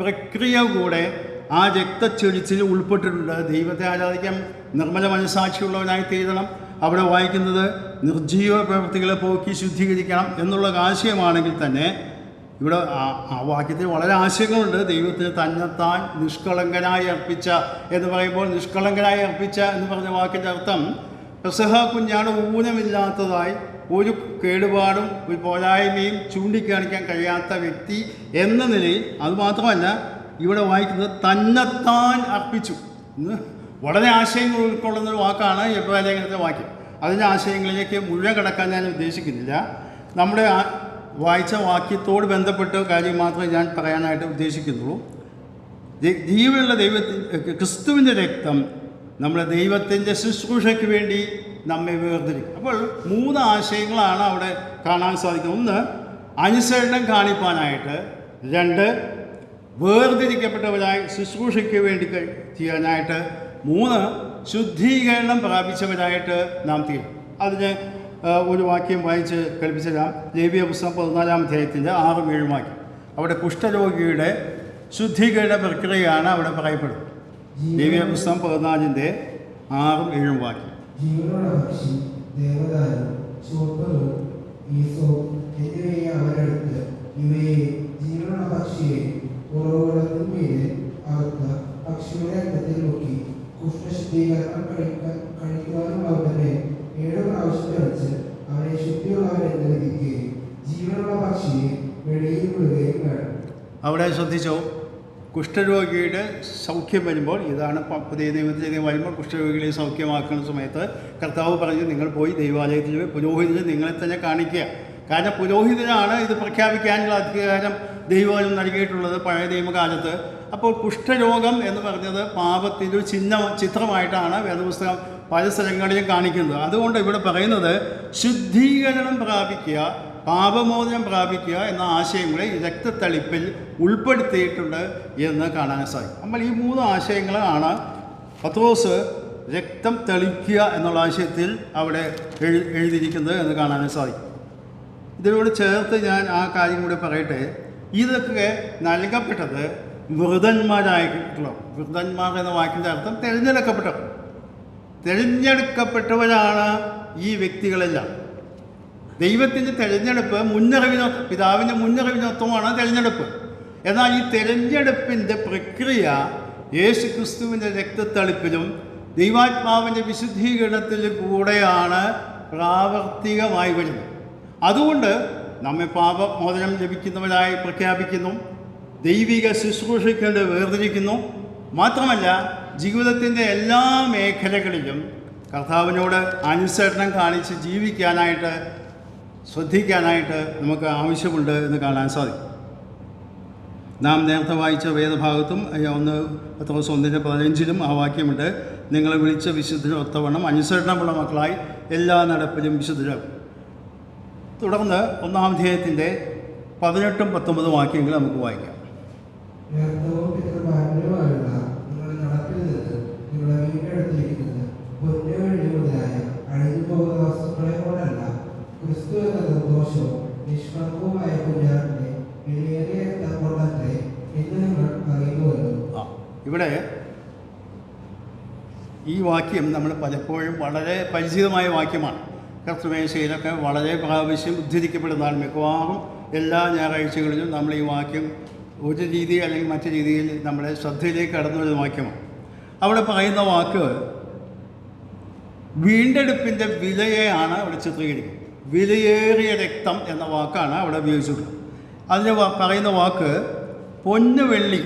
പ്രക്രിയ കൂടെ ആ രക്തച്ചൊരിച്ചിൽ ഉൾപ്പെട്ടിട്ടുണ്ട്. ദൈവത്തെ ആരാധിക്കാൻ നിർമ്മല മനസാക്ഷിയുള്ളവനായി തീരണം. അവിടെ വായിക്കുന്നത് നിർജീവ പ്രവൃത്തികളെ പോക്കി ശുദ്ധീകരിക്കണം എന്നുള്ള ആശയമാണെങ്കിൽ തന്നെ ഇവിടെ ആ വാക്യത്തിൽ വളരെ ആശയങ്ങളുണ്ട്. ദൈവത്തിന് തന്നെത്താൻ നിഷ്കളങ്കനായി അർപ്പിച്ച എന്ന് പറയുമ്പോൾ നിഷ്കളങ്കനായി അർപ്പിച്ച എന്ന് പറഞ്ഞ വാക്കിൻ്റെ അർത്ഥം പെസഹ കുഞ്ഞാട് ഊനമില്ലാത്തതായി ഒരു കേടുപാടും ഒരു പോരായ്മയും ചൂണ്ടിക്കാണിക്കാൻ കഴിയാത്ത വ്യക്തി എന്ന നിലയിൽ. അതുമാത്രമല്ല ഇവിടെ വായിക്കുന്നത് തന്നെത്താൻ അർപ്പിച്ചു എന്ന് വളരെ ആശയങ്ങൾ ഉൾക്കൊള്ളുന്നൊരു വാക്കാണ് എബ്രായലേഖനത്തെ വാക്യം. അതിൻ്റെ ആശയങ്ങളിലേക്ക് മുഴുവൻ കിടക്കാൻ ഞാൻ ഉദ്ദേശിക്കുന്നില്ല. നമ്മുടെ വായിച്ച വാക്യത്തോട് ബന്ധപ്പെട്ട കാര്യം മാത്രമേ ഞാൻ പറയാനായിട്ട് ഉദ്ദേശിക്കുന്നുള്ളൂ. ജീവനുള്ള ക്രിസ്തുവിൻ്റെ രക്തം നമ്മുടെ ദൈവത്തിൻ്റെ ശുശ്രൂഷയ്ക്ക് വേണ്ടി നമ്മെ വേർതിരിക്കും. അപ്പോൾ 3 ആശയങ്ങളാണ് അവിടെ കാണാൻ സാധിക്കുന്നത്. 1 അനുസരണം കാണിപ്പാനായിട്ട്, 2 വേർതിരിക്കപ്പെട്ടവരായി ശുശ്രൂഷയ്ക്ക് വേണ്ടി ചെയ്യാനായിട്ട്, 3 ശുദ്ധീകരണം പ്രാപിച്ചവരായിട്ട് നാം തീരും. അതിന് ഒരു വാക്യം വായിച്ച് കൽപ്പിച്ചുതരാം. ലേവ്യ പുസ്തകം 14-ാം അധ്യായത്തിൻ്റെ 6-7 വാക്യം. അവിടെ കുഷ്ഠരോഗിയുടെ ശുദ്ധീകരണ പ്രക്രിയയാണ് അവിടെ പറയപ്പെടുന്നത്. ലേവ്യ പുസ്തകം 14-ന്റെ 6-7 വാക്യം. ജീവനുള്ള പക്ഷി, ദേവദാരു, ചുവപ്പുനൂൽ, ഈസോപ്പ് എന്നിവയെ അവരെടുത്ത് ഇവയെ ജീവനുള്ള പക്ഷിയെ ഉറവുകളത്തിന്മീതെ അകത്ത് പക്ഷിയുടെ രക്തത്തിൽ മുക്കി കുഷ്ഠശുദ്ധീകരണം കഴിക്കുവാനുള്ളവനെ 7 പ്രാവശ്യം തെളിച്ച് അവനെ ശുദ്ധിയുള്ളവരെന്ന് വിധിക്കുകയും ജീവനുള്ള പക്ഷിയെ വെളിയിൽ വിടുകയും വേണം. അവിടെ ശ്രദ്ധിച്ചോ, കുഷ്ഠരോഗിയുടെ സൗഖ്യം വരുമ്പോൾ, ഇതാണ് പുതിയ നിയമത്തിലേക്ക് വരുമ്പോൾ കുഷ്ഠരോഗികളെ സൗഖ്യമാക്കുന്ന സമയത്ത് കർത്താവ് പറഞ്ഞു, നിങ്ങൾ പോയി ദൈവാലയത്തിൽ പുരോഹിതന് നിങ്ങളെ തന്നെ കാണിക്കുക. കാരണം പുരോഹിതനാണ് ഇത് പ്രഖ്യാപിക്കാനുള്ള അധികാരം ദൈവം നൽകിയിട്ടുള്ളത് പഴയ നിയമകാലത്ത്. അപ്പോൾ കുഷ്ഠരോഗം എന്ന് പറഞ്ഞത് പാപത്തിൻ്റെ ഒരു ചിത്രമായിട്ടാണ് വേദപുസ്തകം പല സ്ഥലങ്ങളിലും കാണിക്കുന്നത്. അതുകൊണ്ട് ഇവിടെ പറയുന്നത് ശുദ്ധീകരണം പ്രാപിക്കുക, പാപമോചനം പ്രാപിക്കുക എന്ന ആശയങ്ങളെ ഈ രക്തത്തളിപ്പിൽ ഉൾപ്പെടുത്തിയിട്ടുണ്ട് എന്ന് കാണാൻ സാധിക്കും. നമ്മൾ ഈ 3 ആശയങ്ങളാണ് പത്രോസ് രക്തം തെളിക്കുക എന്നുള്ള ആശയത്തിൽ അവിടെ എഴുതിയിരിക്കുന്നത് എന്ന് കാണാൻ സാധിക്കും. ഇതിനോട് ചേർത്ത് ഞാൻ ആ കാര്യം കൂടി പറയട്ടെ. ഇതൊക്കെ നൽകപ്പെട്ടത് വൃതന്മാരായിട്ടുള്ള, വൃതന്മാർ എന്ന വാക്കിൻ്റെ അർത്ഥം തിരഞ്ഞെടുക്കപ്പെട്ടവരാണ് ഈ വ്യക്തികളെല്ലാം. ദൈവത്തിൻ്റെ തിരഞ്ഞെടുപ്പ് പിതാവിൻ്റെ മുന്നറിവിനൊത്തമാണ് തിരഞ്ഞെടുപ്പ്. എന്നാൽ ഈ തിരഞ്ഞെടുപ്പിൻ്റെ പ്രക്രിയ യേശു ക്രിസ്തുവിൻ്റെ രക്തത്തളിപ്പിലും ദൈവാത്മാവിൻ്റെ വിശുദ്ധീകരണത്തിലും കൂടെയാണ് പ്രാവർത്തികമായി വരുന്നത്. അതുകൊണ്ട് നമ്മെ പാപമോചനം ലഭിക്കുന്നവരായി പ്രഖ്യാപിക്കുന്നു, ദൈവിക ശുശ്രൂഷയ്ക്കൊണ്ട് വേർതിരിക്കുന്നു. മാത്രമല്ല ജീവിതത്തിൻ്റെ എല്ലാ മേഖലകളിലും കർത്താവിനോട് അനുസരണം കാണിച്ച് ജീവിക്കാനായിട്ട്, ശ്രദ്ധിക്കാനായിട്ട് നമുക്ക് ആവശ്യമുണ്ട് എന്ന് കാണാൻ സാധിക്കും. നാം നേരത്തെ വായിച്ച വേദഭാഗത്തും 1 പത്രോസ് 1:15 ആ വാക്യമുണ്ട്, നിങ്ങളെ വിളിച്ച വിശുദ്ധരും ഒത്തവണ്ണം അനുസരണമുള്ള മക്കളായി എല്ലാ നടപ്പിലും വിശുദ്ധരും. തുടർന്ന് 1-ാം അധ്യായത്തിൻ്റെ 18-19 വാക്യങ്ങൾ നമുക്ക് വായിക്കാം. വ്യർത്ഥവും പിതൃപാരമ്പര്യവുമായുള്ള നിങ്ങളുടെ നടപ്പിൽ നിന്ന് നിങ്ങളെ വീണ്ടെടുത്തിരിക്കുന്നത് പൊന്നു വെള്ളി മുതലായ അഴിഞ്ഞുപോകുന്ന വസ്തുക്കളെ കൊണ്ടല്ല, ക്രിസ്തു എന്ന നിർദോഷവും നിഷ്കളങ്കവുമായ കുഞ്ഞാടിന്റെ വിലയേറിയ രക്തം കൊണ്ടത്രേ എന്ന് നിങ്ങൾ അറിയുന്നുവല്ലോ. ഇവിടെ ഈ വാക്യം നമ്മൾ പലപ്പോഴും വളരെ പരിചിതമായ വാക്യമാണ്. കർത്തൃമേശയിലൊക്കെ വളരെ പ്രാവശ്യം ഉദ്ധരിക്കപ്പെടുന്നതാണ്. മിക്കവാറും എല്ലാ ഞായറാഴ്ചകളിലും നമ്മൾ ഈ വാക്യം ഒരു രീതി അല്ലെങ്കിൽ മറ്റു രീതിയിൽ നമ്മുടെ ശ്രദ്ധയിലേക്ക് കടന്നു വരുന്ന വാക്യമാണ്. അവിടെ പറയുന്ന വാക്ക് വീണ്ടെടുപ്പിൻ്റെ വിലയെയാണ് അവിടെ ചിത്രീകരിക്കുന്നത്. വിലയേറിയ രക്തം എന്ന വാക്കാണ് അവിടെ ഉപയോഗിച്ചിട്ടുള്ളത്. അതിന് പറയുന്ന വാക്ക് പൊന്നു വെള്ളി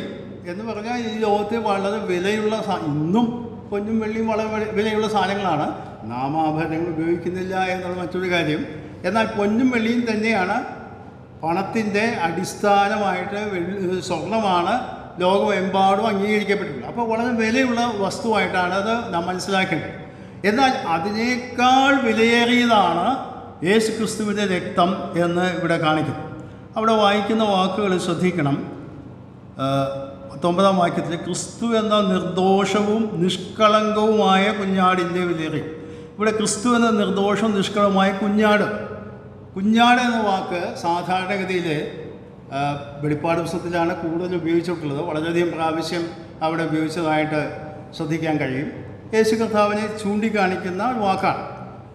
എന്ന് പറഞ്ഞാൽ ഈ ലോകത്തിൽ വളരെ വിലയുള്ള ഇന്നും പൊന്നും വെള്ളിയും വളരെ വിലയുള്ള സാധനങ്ങളാണ്. നാമാഭരണങ്ങൾ ഉപയോഗിക്കുന്നില്ല എന്നുള്ള മറ്റൊരു കാര്യം. എന്നാൽ പൊന്നും വെള്ളിയും തന്നെയാണ് പണത്തിൻ്റെ അടിസ്ഥാനമായിട്ട്. സ്വർണ്ണമാണ് ലോകമെമ്പാടും അംഗീകരിക്കപ്പെട്ടിട്ടുള്ളത്. അപ്പോൾ വളരെ വിലയുള്ള വസ്തുവായിട്ടാണ് അത് നാം മനസ്സിലാക്കേണ്ടത്. എന്നാൽ അതിനേക്കാൾ വിലയേറിയതാണ് യേശു ക്രിസ്തുവിൻ്റെ രക്തം എന്ന് ഇവിടെ കാണിക്കുന്നു. അവിടെ വായിക്കുന്ന വാക്കുകൾ ശ്രദ്ധിക്കണം. 19-ാം വാക്യത്തിൽ ക്രിസ്തു എന്ന നിർദോഷവും നിഷ്കളങ്കവുമായ കുഞ്ഞാടിൻ്റെ വിലയേറി. ഇവിടെ ക്രിസ്തു എന്ന നിർദോഷവും നിഷ്കളങ്കവുമായ കുഞ്ഞാട് എന്ന വാക്ക് സാധാരണഗതിയിൽ വെളിപ്പാട് പുസ്തകത്തിലാണ് കൂടുതൽ ഉപയോഗിച്ചിട്ടുള്ളത്. വളരെയധികം പ്രാവശ്യം അവിടെ ഉപയോഗിച്ചതായിട്ട് ശ്രദ്ധിക്കാൻ കഴിയും. യേശു കർത്താവിനെ ചൂണ്ടിക്കാണിക്കുന്ന ഒരു വാക്കാണ്.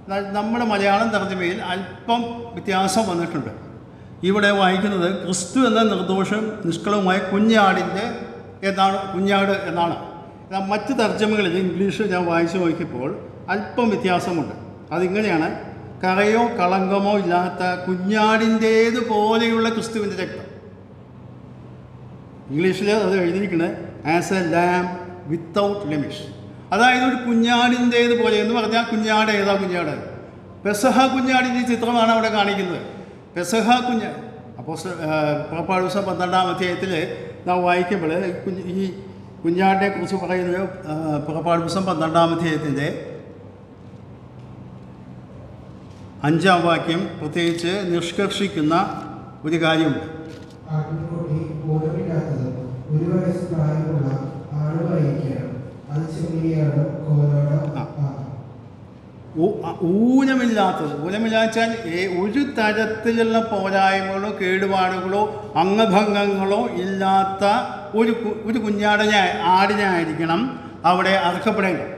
എന്നാൽ നമ്മുടെ മലയാളം തർജ്ജമയിൽ അല്പം വ്യത്യാസം വന്നിട്ടുണ്ട്. ഇവിടെ വായിക്കുന്നത് ക്രിസ്തു എന്ന നിർദോഷം നിഷ്കളവുമായ കുഞ്ഞാട് എന്നാണ്. എന്നാൽ മറ്റ് തർജ്ജമകളിൽ ഇംഗ്ലീഷ് ഞാൻ വായിച്ചു നോക്കിയപ്പോൾ അല്പം വ്യത്യാസമുണ്ട്. അതിങ്ങനെയാണ്, കറയോ കളങ്കമോ ഇല്ലാത്ത കുഞ്ഞാടിൻ്റേതുപോലെയുള്ള ക്രിസ്തുവിൻ്റെ രക്തം. ഇംഗ്ലീഷിൽ അത് എഴുതിയിരിക്കുന്നത് ആസ് എ ലാം വിത്തൗട്ട് ലെമിഷ്. അതായത് ഒരു കുഞ്ഞാടിൻ്റേതുപോലെ എന്ന് പറഞ്ഞാൽ കുഞ്ഞാട് ഏതാ കുഞ്ഞാട്? പെസഹ കുഞ്ഞാടിൻ്റെ ചിത്രമാണ് അവിടെ കാണിക്കുന്നത്. പെസഹ കുഞ്ഞാട്. അപ്പോൾ പുറപ്പാട് ദിവസം 12-ാം അധ്യായത്തിൽ നാം വായിക്കുമ്പോൾ ഈ കുഞ്ഞാടിനെ കുറിച്ച് പറയുന്നത് പുറപ്പാട് ദിവസം 12-ാം അധ്യായത്തിൻ്റെ 5-ാം വാക്യം പ്രത്യേകിച്ച് നിഷ്കർഷിക്കുന്ന ഒരു കാര്യമുണ്ട്. ആട്ടിൻകുട്ടി ഊനമില്ലാത്തതും 1 വയസ്സ് പ്രായമുള്ള ആളുമായിരിക്കണം. അത് ചെമ്മീനാണ് കോലാട. ഊനമില്ലാച്ചാൽ ഒരു തരത്തിലുള്ള പോരായ്മകളോ കേടുപാടുകളോ അംഗഭംഗങ്ങളോ ഇല്ലാത്ത ഒരു ആടിനായിരിക്കണം അവിടെ അർഹപ്പെടേണ്ടത്.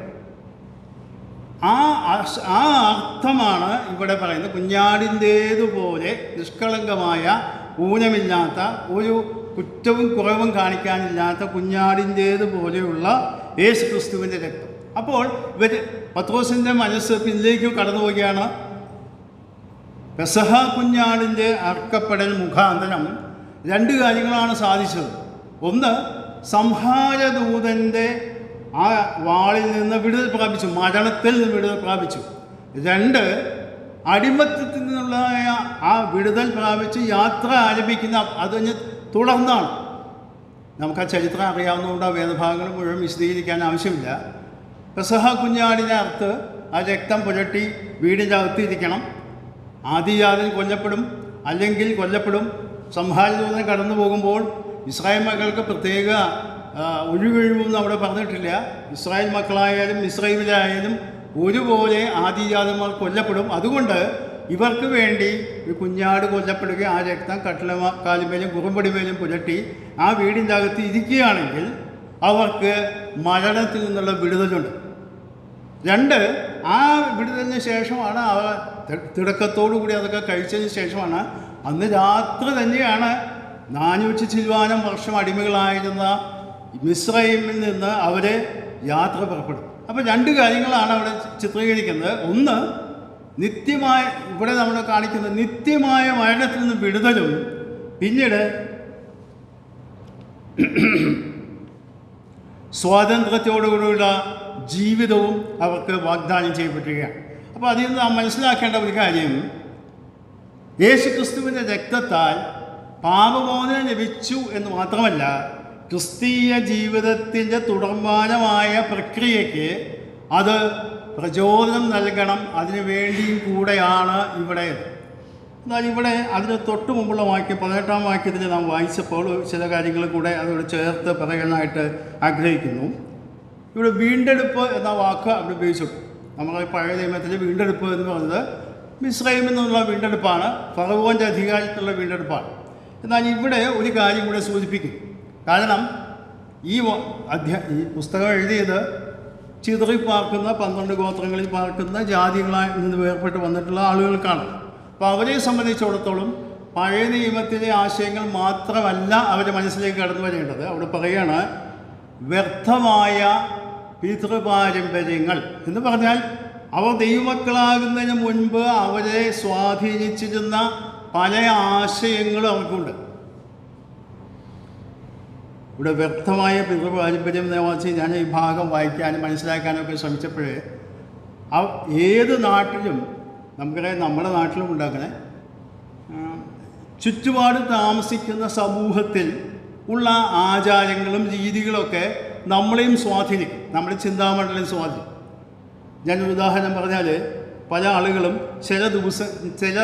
ആ അർത്ഥമാണ് ഇവിടെ പറയുന്നത്. കുഞ്ഞാടിൻ്റേതുപോലെ നിഷ്കളങ്കമായ ഊനമില്ലാത്ത ഒരു കുറ്റവും കുറവും കാണിക്കാനില്ലാത്ത കുഞ്ഞാടിൻ്റേതുപോലെയുള്ള യേശു ക്രിസ്തുവിൻ്റെ രക്തം. അപ്പോൾ പത്രോസിൻ്റെ മനസ്സ് പിന്നിലേക്ക് കടന്നു പോവുകയാണ്. പെസഹ കുഞ്ഞാടിൻ്റെ അർക്കപ്പെടൽ മുഖാന്തരം 2 കാര്യങ്ങളാണ് സാധിച്ചത്. ഒന്ന്, സംഹാരദൂതൻ്റെ ആ വാളിൽ നിന്ന് വിടുതൽ പ്രാപിച്ചു, മരണത്തിൽ നിന്ന് വിടുതൽ പ്രാപിച്ചു. 2, അടിമത്തത്തിൽ നിന്നുള്ള ആ വിടുതൽ പ്രാപിച്ച് യാത്ര ആരംഭിക്കുന്ന അതിന് തുടർന്നാണ്. നമുക്ക് ആ ചരിത്രം അറിയാവുന്നതുകൊണ്ട് ആ വേദഭാഗങ്ങൾ മുഴുവൻ വിശദീകരിക്കാൻ ആവശ്യമില്ല. പെസഹ കുഞ്ഞാടിനെ അർത്ത് ആ രക്തം പുരട്ടി വീടിൻ്റെ അകത്തിരിക്കണം. ആദിജാതൻ കൊല്ലപ്പെടും, അല്ലെങ്കിൽ കൊല്ലപ്പെടും. സംഹാരദൂതൻ കടന്നു പോകുമ്പോൾ ഇസ്രായേൽ മക്കൾക്ക് പ്രത്യേക ഒഴിവൊഴിവൊന്നും അവിടെ പറഞ്ഞിട്ടില്ല. ഇസ്രായേൽ മക്കളായാലും ഇസ്രായേലായാലും ഒരുപോലെ ആദിജാതന്മാർ കൊല്ലപ്പെടും. അതുകൊണ്ട് ഇവർക്ക് വേണ്ടി ഒരു കുഞ്ഞാട് കൊല്ലപ്പെടുകയും ആ രക്തം കാലുമേലും കുറുമ്പടിമേലും പുരട്ടി ആ വീടിൻ്റെ അകത്ത് ഇരിക്കുകയാണെങ്കിൽ അവർക്ക് മരണത്തിൽ നിന്നുള്ള വിടുതലുണ്ട്. 2, ആ വിടുതലിന് ശേഷമാണ് തിടക്കത്തോടു കൂടി അതൊക്കെ കഴിച്ചതിന് ശേഷമാണ് അന്ന് രാത്രി തന്നെയാണ് 400 ചില്വാനം വർഷം അടിമകളായിരുന്ന മിസ്രൈമിൽ നിന്ന് അവരെ യാത്ര പുറപ്പെടും. അപ്പോൾ 2 കാര്യങ്ങളാണ് അവിടെ ചിത്രീകരിക്കുന്നത്. ഒന്ന്, നിത്യമായ, ഇവിടെ നമ്മൾ കാണിക്കുന്നത് നിത്യമായ മരണത്തിൽ നിന്ന് വിടുതലും, പിന്നീട് സ്വാതന്ത്ര്യത്തോടുകൂടിയുള്ള ജീവിതവും അവർക്ക് വാഗ്ദാനം ചെയ്യപ്പെട്ടിരിക്കുകയാണ്. അപ്പോൾ അതിൽ നിന്ന് നാം മനസ്സിലാക്കേണ്ട ഒരു കാര്യം, യേശു ക്രിസ്തുവിൻ്റെ രക്തത്താൽ പാപമോചനം ലഭിച്ചു എന്ന് മാത്രമല്ല, ക്രിസ്തീയ ജീവിതത്തിൻ്റെ തുടർമാനമായ പ്രക്രിയയ്ക്ക് അത് പ്രചോദനം നൽകണം. അതിനു വേണ്ടിയും കൂടെയാണ് ഇവിടെ. എന്നാൽ ഇവിടെ അതിന് തൊട്ട് മുമ്പുള്ള വാക്യം 18-ാം വാക്യത്തിൽ നാം വായിച്ചപ്പോൾ ചില കാര്യങ്ങൾ കൂടെ അതോട് ചേർത്ത് പറയാനായിട്ട് ആഗ്രഹിക്കുന്നു. ഇവിടെ വീണ്ടെടുപ്പ് എന്ന വാക്ക് അവിടെ ഉപയോഗിച്ചു. നമ്മൾ പഴയ നിയമത്തിൽ വീണ്ടെടുപ്പ് എന്ന് പറയുന്നത് മിസ്രൈമിൽ നിന്നുള്ള വീണ്ടെടുപ്പാണ്, ഫറവോൻ്റെ അധികാരത്തിലുള്ള വീണ്ടെടുപ്പാണ്. എന്നാൽ ഇവിടെ ഒരു കാര്യം കൂടെ സൂചിപ്പിക്കും. കാരണം ഈ പുസ്തകം എഴുതിയത് ചിതറിപ്പാർക്കുന്ന 12 ഗോത്രങ്ങളിൽ പാർക്കുന്ന ജാതികളായി നിന്ന് വേർപെട്ട് വന്നിട്ടുള്ള ആളുകൾക്കാണ്. അപ്പോൾ അവരെ സംബന്ധിച്ചിടത്തോളം പഴയ നിയമത്തിലെ ആശയങ്ങൾ മാത്രമല്ല അവരുടെ മനസ്സിലേക്ക് കടന്നു വരേണ്ടത്. അവിടെ പറയുകയാണ് വ്യർത്ഥമായ പിതൃപാരമ്പര്യങ്ങൾ എന്ന് പറഞ്ഞാൽ അവർ ദൈവമക്കളാകുന്നതിന് മുൻപ് അവരെ സ്വാധീനിച്ചിരുന്ന പല ആശയങ്ങളും അവർക്കുണ്ട്. ഇവിടെ വ്യർത്ഥമായ പിതൃപാരമ്പര്യം എന്ന് വെച്ചാൽ ഞാൻ ഈ ഭാഗം വായിക്കാനും മനസ്സിലാക്കാനും ഒക്കെ ശ്രമിച്ചപ്പോഴേ ഏത് നാട്ടിലും നമുക്കറിയാം, നമ്മുടെ നാട്ടിലും ഉണ്ടാക്കണേ ചുറ്റുപാട് താമസിക്കുന്ന സമൂഹത്തിൽ ഉള്ള ആചാരങ്ങളും രീതികളൊക്കെ നമ്മളെയും സ്വാധീനിക്കും, നമ്മുടെ ചിന്താമണ്ഡലം സ്വാധീനിക്കും. ഞാനൊരു ഉദാഹരണം പറഞ്ഞാൽ, പല ആളുകളും ചില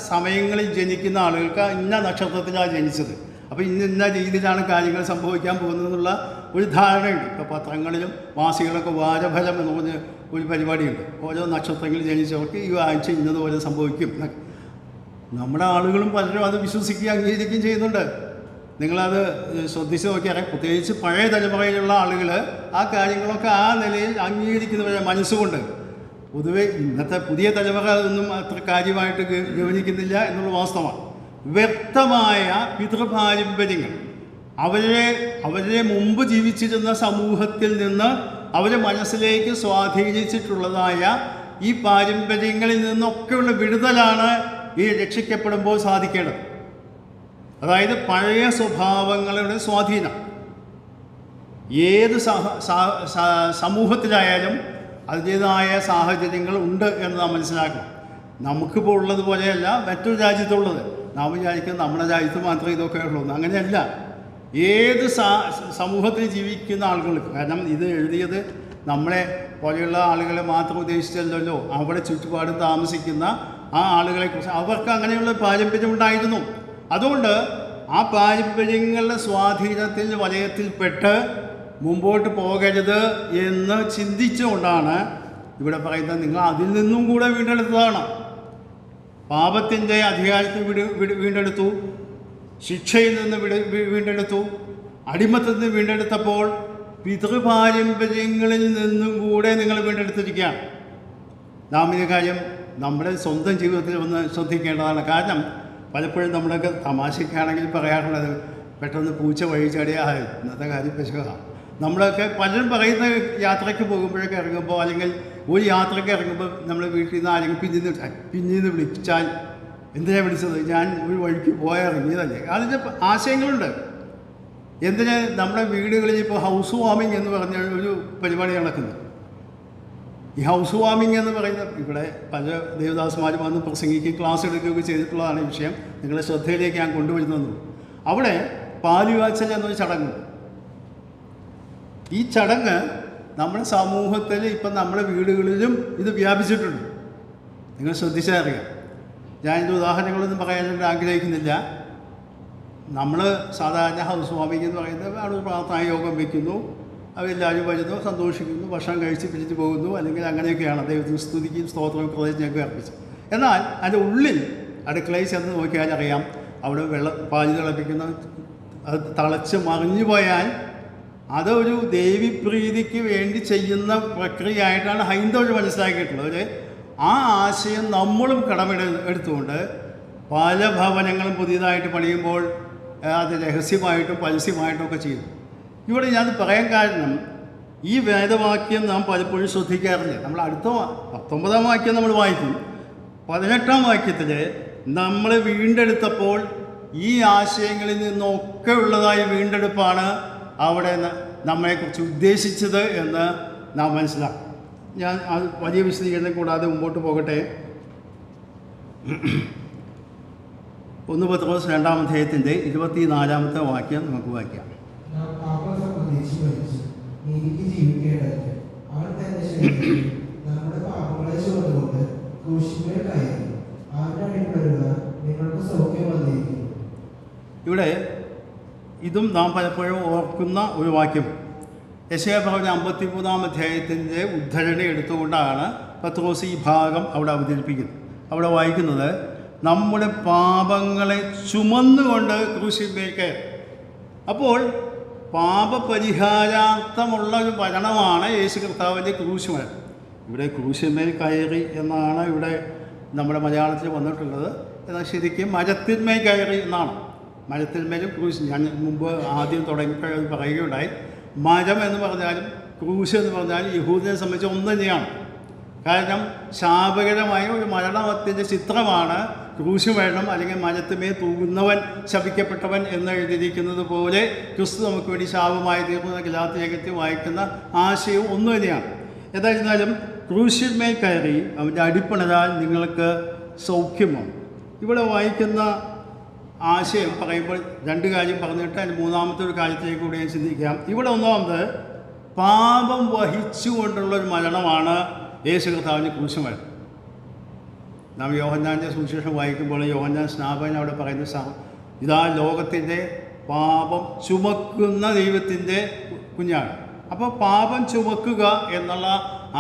സമയങ്ങളിൽ ജനിക്കുന്ന ആളുകൾക്ക് ഇന്ന നക്ഷത്രത്തിലാണ് ജനിച്ചത്, അപ്പോൾ ഇന്ന രീതിയിലാണ് കാര്യങ്ങൾ സംഭവിക്കാൻ പോകുന്നതെന്നുള്ള ഒരു ധാരണയുണ്ട്. ഇപ്പോൾ പത്രങ്ങളിലും മാസികളൊക്കെ വാരഫലം എന്ന് പറഞ്ഞ ഒരു പരിപാടിയുണ്ട്. ഓരോ നക്ഷത്രങ്ങളിൽ ജനിച്ചവർക്ക് ഈ ആഴ്ച ഇന്നതുപോലെ സംഭവിക്കും. നമ്മുടെ ആളുകളും പലരും അത് വിശ്വസിക്കുകയും അംഗീകരിക്കുകയും ചെയ്യുന്നുണ്ട്. നിങ്ങളത് ശ്രദ്ധിച്ച് നോക്കിയാൽ പ്രത്യേകിച്ച് പഴയ തലമുറയിലുള്ള ആളുകൾ ആ കാര്യങ്ങളൊക്കെ ആ നിലയിൽ അംഗീകരിക്കുന്നവരെ മനസ്സുകൊണ്ട്. പൊതുവെ ഇന്നത്തെ പുതിയ തലമുറ അതൊന്നും അത്ര കാര്യമായിട്ട് ഗവനിക്കുന്നില്ല എന്നുള്ള വാസ്തവമാണ്. വ്യക്തമായ പിതൃപാരമ്പര്യങ്ങൾ അവരെ മുമ്പ് ജീവിച്ചിരുന്ന സമൂഹത്തിൽ നിന്ന് അവരെ മനസ്സിലേക്ക് സ്വാധീനിച്ചിട്ടുള്ളതായ ഈ പാരമ്പര്യങ്ങളിൽ നിന്നൊക്കെയുള്ള വിടുതലാണ് ഈ രക്ഷിക്കപ്പെടുമ്പോൾ സാധിക്കേണ്ടത്. അതായത് പഴയ സ്വഭാവങ്ങളുടെ സ്വാധീനം ഏത് സമൂഹത്തിലായാലും അതിൻ്റേതായ സാഹചര്യങ്ങൾ ഉണ്ട് എന്ന് നാം മനസ്സിലാക്കണം. നമുക്കിപ്പോൾ ഉള്ളതുപോലെയല്ല മറ്റൊരു രാജ്യത്തുള്ളത്. നാം വിചാരിക്കുന്നത് നമ്മുടെ രാജ്യത്ത് മാത്രമേ ഇതൊക്കെ ഉള്ളൂ. അങ്ങനെയല്ല, ഏത് സമൂഹത്തിൽ ജീവിക്കുന്ന ആളുകൾക്ക്. കാരണം ഇത് എഴുതിയത് നമ്മളെ പോലെയുള്ള ആളുകളെ മാത്രം ഉദ്ദേശിച്ചല്ലോ, അവിടെ ചുറ്റുപാട് താമസിക്കുന്ന ആ ആളുകളെക്കുറിച്ച്. അവർക്ക് അങ്ങനെയുള്ള പാരമ്പര്യം ഉണ്ടായിരുന്നു. അതുകൊണ്ട് ആ പാരമ്പര്യങ്ങളുടെ സ്വാധീനത്തിൽ വലയത്തിൽപ്പെട്ട് മുമ്പോട്ട് പോകരുത് എന്ന് ചിന്തിച്ചുകൊണ്ടാണ് ഇവിടെ പറയുന്നത്, നിങ്ങൾ അതിൽ നിന്നും കൂടെ വീണ്ടെടുത്തതാണ്. പാപത്തിൻ്റെ അധികാരത്തിൽ വീണ്ടെടുത്തു, ശിക്ഷയിൽ നിന്ന് വീണ്ടെടുത്തു, അടിമത്തിൽ നിന്ന് വീണ്ടെടുത്തപ്പോൾ പിതൃപാരമ്പര്യങ്ങളിൽ നിന്നും കൂടെ നിങ്ങൾ വീണ്ടെടുത്തിരിക്കുകയാണ്. നാം ഈ കാര്യം നമ്മുടെ സ്വന്തം ജീവിതത്തിൽ ഒന്ന് ശ്രദ്ധിക്കേണ്ടതാണ്. കാരണം പലപ്പോഴും നമ്മളൊക്കെ തമാശയ്ക്കാണെങ്കിൽ പറയാറുള്ളത്, പെട്ടെന്ന് പൂച്ച വഴി ചാടിയ ഇന്നത്തെ കാര്യം പെശകാണ്. നമ്മളൊക്കെ പലരും പറയുന്ന യാത്രയ്ക്ക് പോകുമ്പോഴൊക്കെ ഇറങ്ങുമ്പോൾ, അല്ലെങ്കിൽ ഒരു യാത്രയ്ക്ക് ഇറങ്ങുമ്പോൾ നമ്മൾ വീട്ടിൽ നിന്ന് ആരെങ്കിലും പിന്നീന്ന് വിളിച്ചാൽ എന്തിനാണ് വിളിച്ചത്, ഞാൻ ഒരു വഴിക്ക് ഇറങ്ങിയതല്ലേ. അതിൻ്റെ ആശയങ്ങളുണ്ട്. എന്തിന് നമ്മുടെ വീടുകളിൽ ഇപ്പോൾ ഹൗസ് വാമിങ് എന്ന് പറഞ്ഞ ഒരു പരിപാടി നടക്കുന്നത്. ഈ ഹൗസ് വാമിങ് എന്ന് പറയുന്നത് ഇവിടെ പല ദേവദാസന്മാരും വന്ന് പ്രസംഗിക്കുകയും ക്ലാസ് എടുക്കുകയൊക്കെ ചെയ്തിട്ടുള്ളതാണ് ഈ വിഷയം. നിങ്ങളുടെ ശ്രദ്ധയിലേക്ക് ഞാൻ കൊണ്ടുവരുന്നത്. അവിടെ പാലുകാച്ചൽ എന്നൊരു ചടങ്ങ്. ഈ ചടങ്ങ് നമ്മുടെ സമൂഹത്തിൽ ഇപ്പം നമ്മുടെ വീടുകളിലും ഇത് വ്യാപിച്ചിട്ടുണ്ട്. നിങ്ങൾ ശ്രദ്ധിച്ചാൽ അറിയാം. ഞാനിൻ്റെ ഉദാഹരണങ്ങളൊന്നും പറയാനായിട്ട് ആഗ്രഹിക്കുന്നില്ല. നമ്മൾ സാധാരണ ഹൗസ് വാമിങ് എന്ന് പറയുന്നത് അവിടെ പ്രാർത്ഥനാ യോഗം വയ്ക്കുന്നു, അവരെല്ലാവരും വരുന്നു, സന്തോഷിക്കുന്നു, ഭക്ഷണം കഴിച്ച് പിരിച്ചു പോകുന്നു, അല്ലെങ്കിൽ അങ്ങനെയൊക്കെയാണ് ദൈവത്തിന് സ്തുതിക്കും സ്തോത്രവും പ്രദേശങ്ങളൊക്കെ അർപ്പിച്ചു. എന്നാൽ അതിൻ്റെ ഉള്ളിൽ അടുക്കളയിൽ ചെന്ന് നോക്കിയാൽ അറിയാം, അവിടെ പാല് തിളപ്പിക്കുന്ന അത് തിളച്ച് മറിഞ്ഞു പോയാൽ അതൊരു ദേവിപ്രീതിക്ക് വേണ്ടി ചെയ്യുന്ന പ്രക്രിയയായിട്ടാണ് ഹൈന്ദവർ മനസ്സിലാക്കിയിട്ടുള്ളത്. ആ ആശയം നമ്മളും കടമെടുത്തുകൊണ്ട് പല ഭവനങ്ങളും പുതിയതായിട്ട് പണിയുമ്പോൾ അത് രഹസ്യമായിട്ടും പരസ്യമായിട്ടും ഒക്കെ ചെയ്തു. ഇവിടെ ഞാൻ പറയാൻ കാരണം, ഈ വേദവാക്യം നാം പലപ്പോഴും ശ്രദ്ധിക്കാറില്ല. നമ്മൾ അടുത്ത 19-ാം വാക്യം നമ്മൾ വായിക്കും. 18-ാം വാക്യത്തിൽ നമ്മൾ വീണ്ടെടുത്തപ്പോൾ ഈ ആശയങ്ങളിൽ നിന്നൊക്കെ ഉള്ളതായ വീണ്ടെടുപ്പാണ് അവിടെ നമ്മളെക്കുറിച്ച് ഉദ്ദേശിച്ചത് എന്ന് നാം മനസ്സിലാക്കും. ഞാൻ അത് വലിയ വിശദീകരണം കൂടാതെ മുമ്പോട്ട് പോകട്ടെ. 1 പത്രോസ് 2-ാം അധ്യായത്തിൻ്റെ 24-ാമത്തെ വാക്യം നമുക്ക് വായിക്കാം. നാം പാപം സംബന്ധിച്ച് മരിച്ചു നീതിക്ക് ജീവിക്കേണ്ടതിന് അവൻ തന്റെ ശരീരത്തിൽ നമ്മുടെ പാപങ്ങളെ ചുമന്നുകൊണ്ട് ക്രൂശിന്മേൽ കയറി അവന്റെ അടിമകളുള്ള നിങ്ങൾക്ക് സൗഖ്യം വന്നിരിക്കുന്നു. ഇവിടെ ഇതും നാം പലപ്പോഴും ഓർക്കുന്ന ഒരു വാക്യം. യെശയ്യാ പറഞ്ഞ 53-ാം അധ്യായത്തിൻ്റെ ഉദ്ധരണി എടുത്തുകൊണ്ടാണ് പത്രോസ് ഈ ഭാഗം അവിടെ അവതരിപ്പിക്കുന്നത്. അവിടെ വായിക്കുന്നത്, നമ്മുടെ പാപങ്ങളെ ചുമന്നുകൊണ്ട് ക്രൂശിന്മേൽ കയറി. അപ്പോൾ പാപപരിഹാരാർത്ഥമുള്ള ഒരു മരണമാണ് യേശു കർത്താവിൻ്റെ ക്രൂശ് മരണം. ഇവിടെ ക്രൂശിന്മേൽ കയറി എന്നാണ് ഇവിടെ നമ്മുടെ മലയാളത്തിൽ വന്നിട്ടുള്ളത്. എന്നാൽ ശരിക്കും മരത്തിന്മേൽ കയറി എന്നാണ്. മരത്തിന്മേലും ക്രൂശ്, ഞാൻ മുമ്പ് ആദ്യം തുടങ്ങിയപ്പോൾ പറയുകയുണ്ടായി, മരം എന്ന് പറഞ്ഞാലും ക്രൂശ് എന്ന് പറഞ്ഞാലും യഹൂദിനെ സംബന്ധിച്ച് ഒന്ന് തന്നെയാണ്. കാരണം ശാപകരമായ ഒരു മരണത്തിൻ്റെ ചിത്രമാണ് ക്രൂശ് മരണം, അല്ലെങ്കിൽ മരത്തിന്മേൽ തൂങ്ങുന്നവൻ ശപിക്കപ്പെട്ടവൻ എന്ന് എഴുതിയിരിക്കുന്നത് പോലെ ക്രിസ്തു നമുക്ക് വേണ്ടി ശാപമായി തീർന്ന ഗലാത്യലേഖനത്തിൽ വായിക്കുന്ന ആശയവും ഒന്നു തന്നെയാണ്. ഏതായിരുന്നാലും ക്രൂശിന്മേൽ കയറി അവൻ്റെ അടിപ്പണരാൽ നിങ്ങൾക്ക് സൗഖ്യമോ. ഇവിടെ വായിക്കുന്ന ആശയം പറയുമ്പോൾ രണ്ട് കാര്യം പറഞ്ഞിട്ട് അതിന് മൂന്നാമത്തെ ഒരു കാര്യത്തിലേക്ക് കൂടി ഞാൻ ചിന്തിക്കാം. ഇവിടെ ഒന്നാമത് പാപം വഹിച്ചുകൊണ്ടുള്ളൊരു മരണമാണ് യേശു കർത്താവിൻ്റെ ക്രൂശ് മരണം. നാം യോഹന്നാൻ്റെ സുവിശേഷം വായിക്കുമ്പോൾ യോഹന്നാൻ സ്നാപകൻ അവിടെ പറയുന്ന ഇതാ ലോകത്തിൻ്റെ പാപം ചുമക്കുന്ന ദൈവത്തിൻ്റെ കുഞ്ഞാണ്. അപ്പോൾ പാപം ചുമക്കുക എന്നുള്ള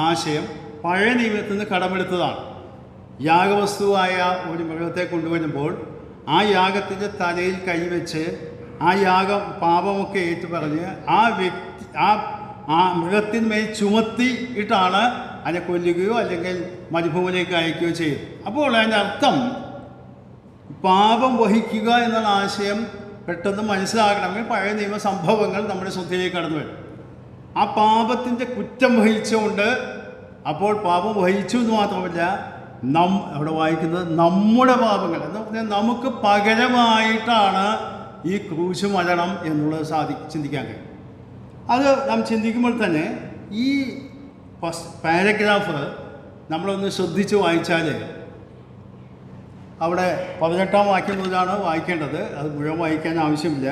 ആശയം പഴയ നിയമത്തിൽ നിന്ന് കടമെടുത്തതാണ്. യാഗവസ്തുവായ ഒരു മൃഗത്തെ കൊണ്ടുവരുമ്പോൾ ആ യാഗത്തിൻ്റെ തലയിൽ കൈവച്ച് ആ യാഗം പാപമൊക്കെ ഏറ്റുപറഞ്ഞ് ആ മൃഗത്തിന്മേൽ ചുമത്തി ഇട്ടാണ് അതിനെ കൊല്ലുകയോ അല്ലെങ്കിൽ മരുഭൂമിയിലേക്ക് അയക്കുകയോ ചെയ്യും. അപ്പോൾ അതിൻ്റെ അർത്ഥം പാപം വഹിക്കുക എന്നുള്ള ആശയം പെട്ടെന്ന് മനസ്സിലാക്കണമെങ്കിൽ പഴയ നിയമ സംഭവങ്ങൾ നമ്മുടെ ശ്രദ്ധയിലേക്ക് കടന്നു വരും. ആ പാപത്തിൻ്റെ കുറ്റം വഹിച്ചുകൊണ്ട്, അപ്പോൾ പാപം വഹിച്ചു എന്ന് മാത്രമല്ല, അവിടെ വായിക്കുന്നത് നമ്മുടെ പാപങ്ങൾ എന്ന് പറഞ്ഞാൽ നമുക്ക് പകരമായിട്ടാണ് ഈ ക്രൂശ് മരണം എന്നുള്ളത് ചിന്തിക്കാൻ കഴിയും. അത് നാം ചിന്തിക്കുമ്പോൾ തന്നെ ഈ പാരഗ്രാഫ് നമ്മളൊന്ന് ശ്രദ്ധിച്ച് വായിച്ചാൽ അവിടെ 18-ാം വാക്യം മുതലാണ് വായിക്കേണ്ടത്. അത് മുഴുവൻ വായിക്കാൻ ആവശ്യമില്ല.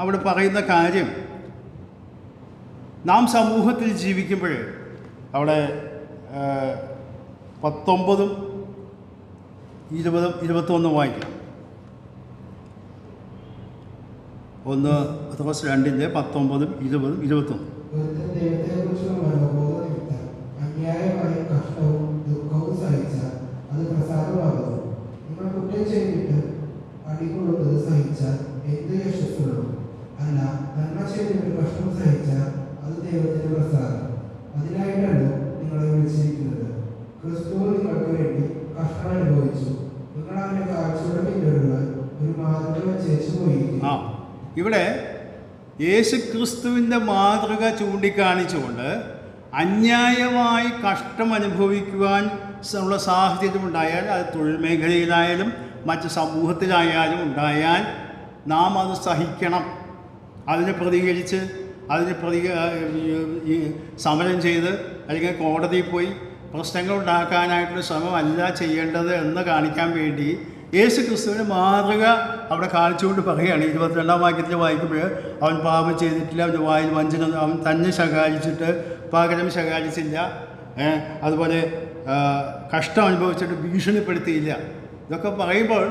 അവിടെ പറയുന്ന കാര്യം, നാം സമൂഹത്തിൽ ജീവിക്കുമ്പോൾ അവിടെ 19, 20, 21 വായിക്കാം. 1 പത്രോസ് 2-ന്റെ 19, 20, 21. ദൈവത്തെക്കുറിച്ചുള്ള മനോബോധം നിമിത്തം അന്യായമായ കഷ്ടവും ദുഃഖവും സഹിച്ചാൽ അത് പ്രസാദമാകുന്നു. നിങ്ങൾ കുറ്റം ചെയ്തിട്ട് അടികൊള്ളുന്നത് സഹിച്ചാൽ എന്ത് യശസ്സുള്ളൂ? അല്ല, നന്മ ചെയ്തിട്ട് കഷ്ടം സഹിച്ചാൽ അത് ദൈവത്തിന്റെ പ്രസാദം. അതിനായിട്ടല്ലോ നിങ്ങളെ വിളിച്ചിരിക്കുന്നത്. ക്രിസ്തു നിങ്ങൾക്ക് വേണ്ടി കഷ്ടം അനുഭവിച്ചു. നിങ്ങൾ അവന്റെ കാഴ്ചയുടെ പിന്തുടരുവാൻ ഒരു മാതൃക വെച്ചു പോയിരിക്കും. ഇവിടെ യേശു ക്രിസ്തുവിൻ്റെ മാതൃക ചൂണ്ടിക്കാണിച്ചുകൊണ്ട് അന്യായമായി കഷ്ടം അനുഭവിക്കുവാൻ ഉള്ള സാഹചര്യമുണ്ടായാൽ, അത് തൊഴിൽ മേഖലയിലായാലും മറ്റ് സമൂഹത്തിലായാലും ഉണ്ടായാൽ നാം അത് സഹിക്കണം. അതിനെ പ്രതികരിച്ച് സമരം ചെയ്ത് അല്ലെങ്കിൽ കോടതിയിൽ പോയി പ്രശ്നങ്ങൾ ഉണ്ടാക്കാനായിട്ടുള്ള ശ്രമമല്ല ചെയ്യേണ്ടത് എന്ന് കാണിക്കാൻ വേണ്ടി യേശു ക്രിസ്തുവിൻ്റെ മാതൃക അവിടെ കാണിച്ചുകൊണ്ട് പറയുകയാണ്. 22-ാം വാക്യത്തിൽ വായിക്കുമ്പോൾ, അവൻ പാപം ചെയ്തിട്ടില്ല, അവൻ്റെ വായിൽ വഞ്ചന, അവൻ തന്നെ ശകാരിച്ചിട്ട് പകരം ശകാരിച്ചില്ല, അതുപോലെ കഷ്ടം അനുഭവിച്ചിട്ട് ഭീഷണിപ്പെടുത്തിയില്ല. ഇതൊക്കെ പറയുമ്പോൾ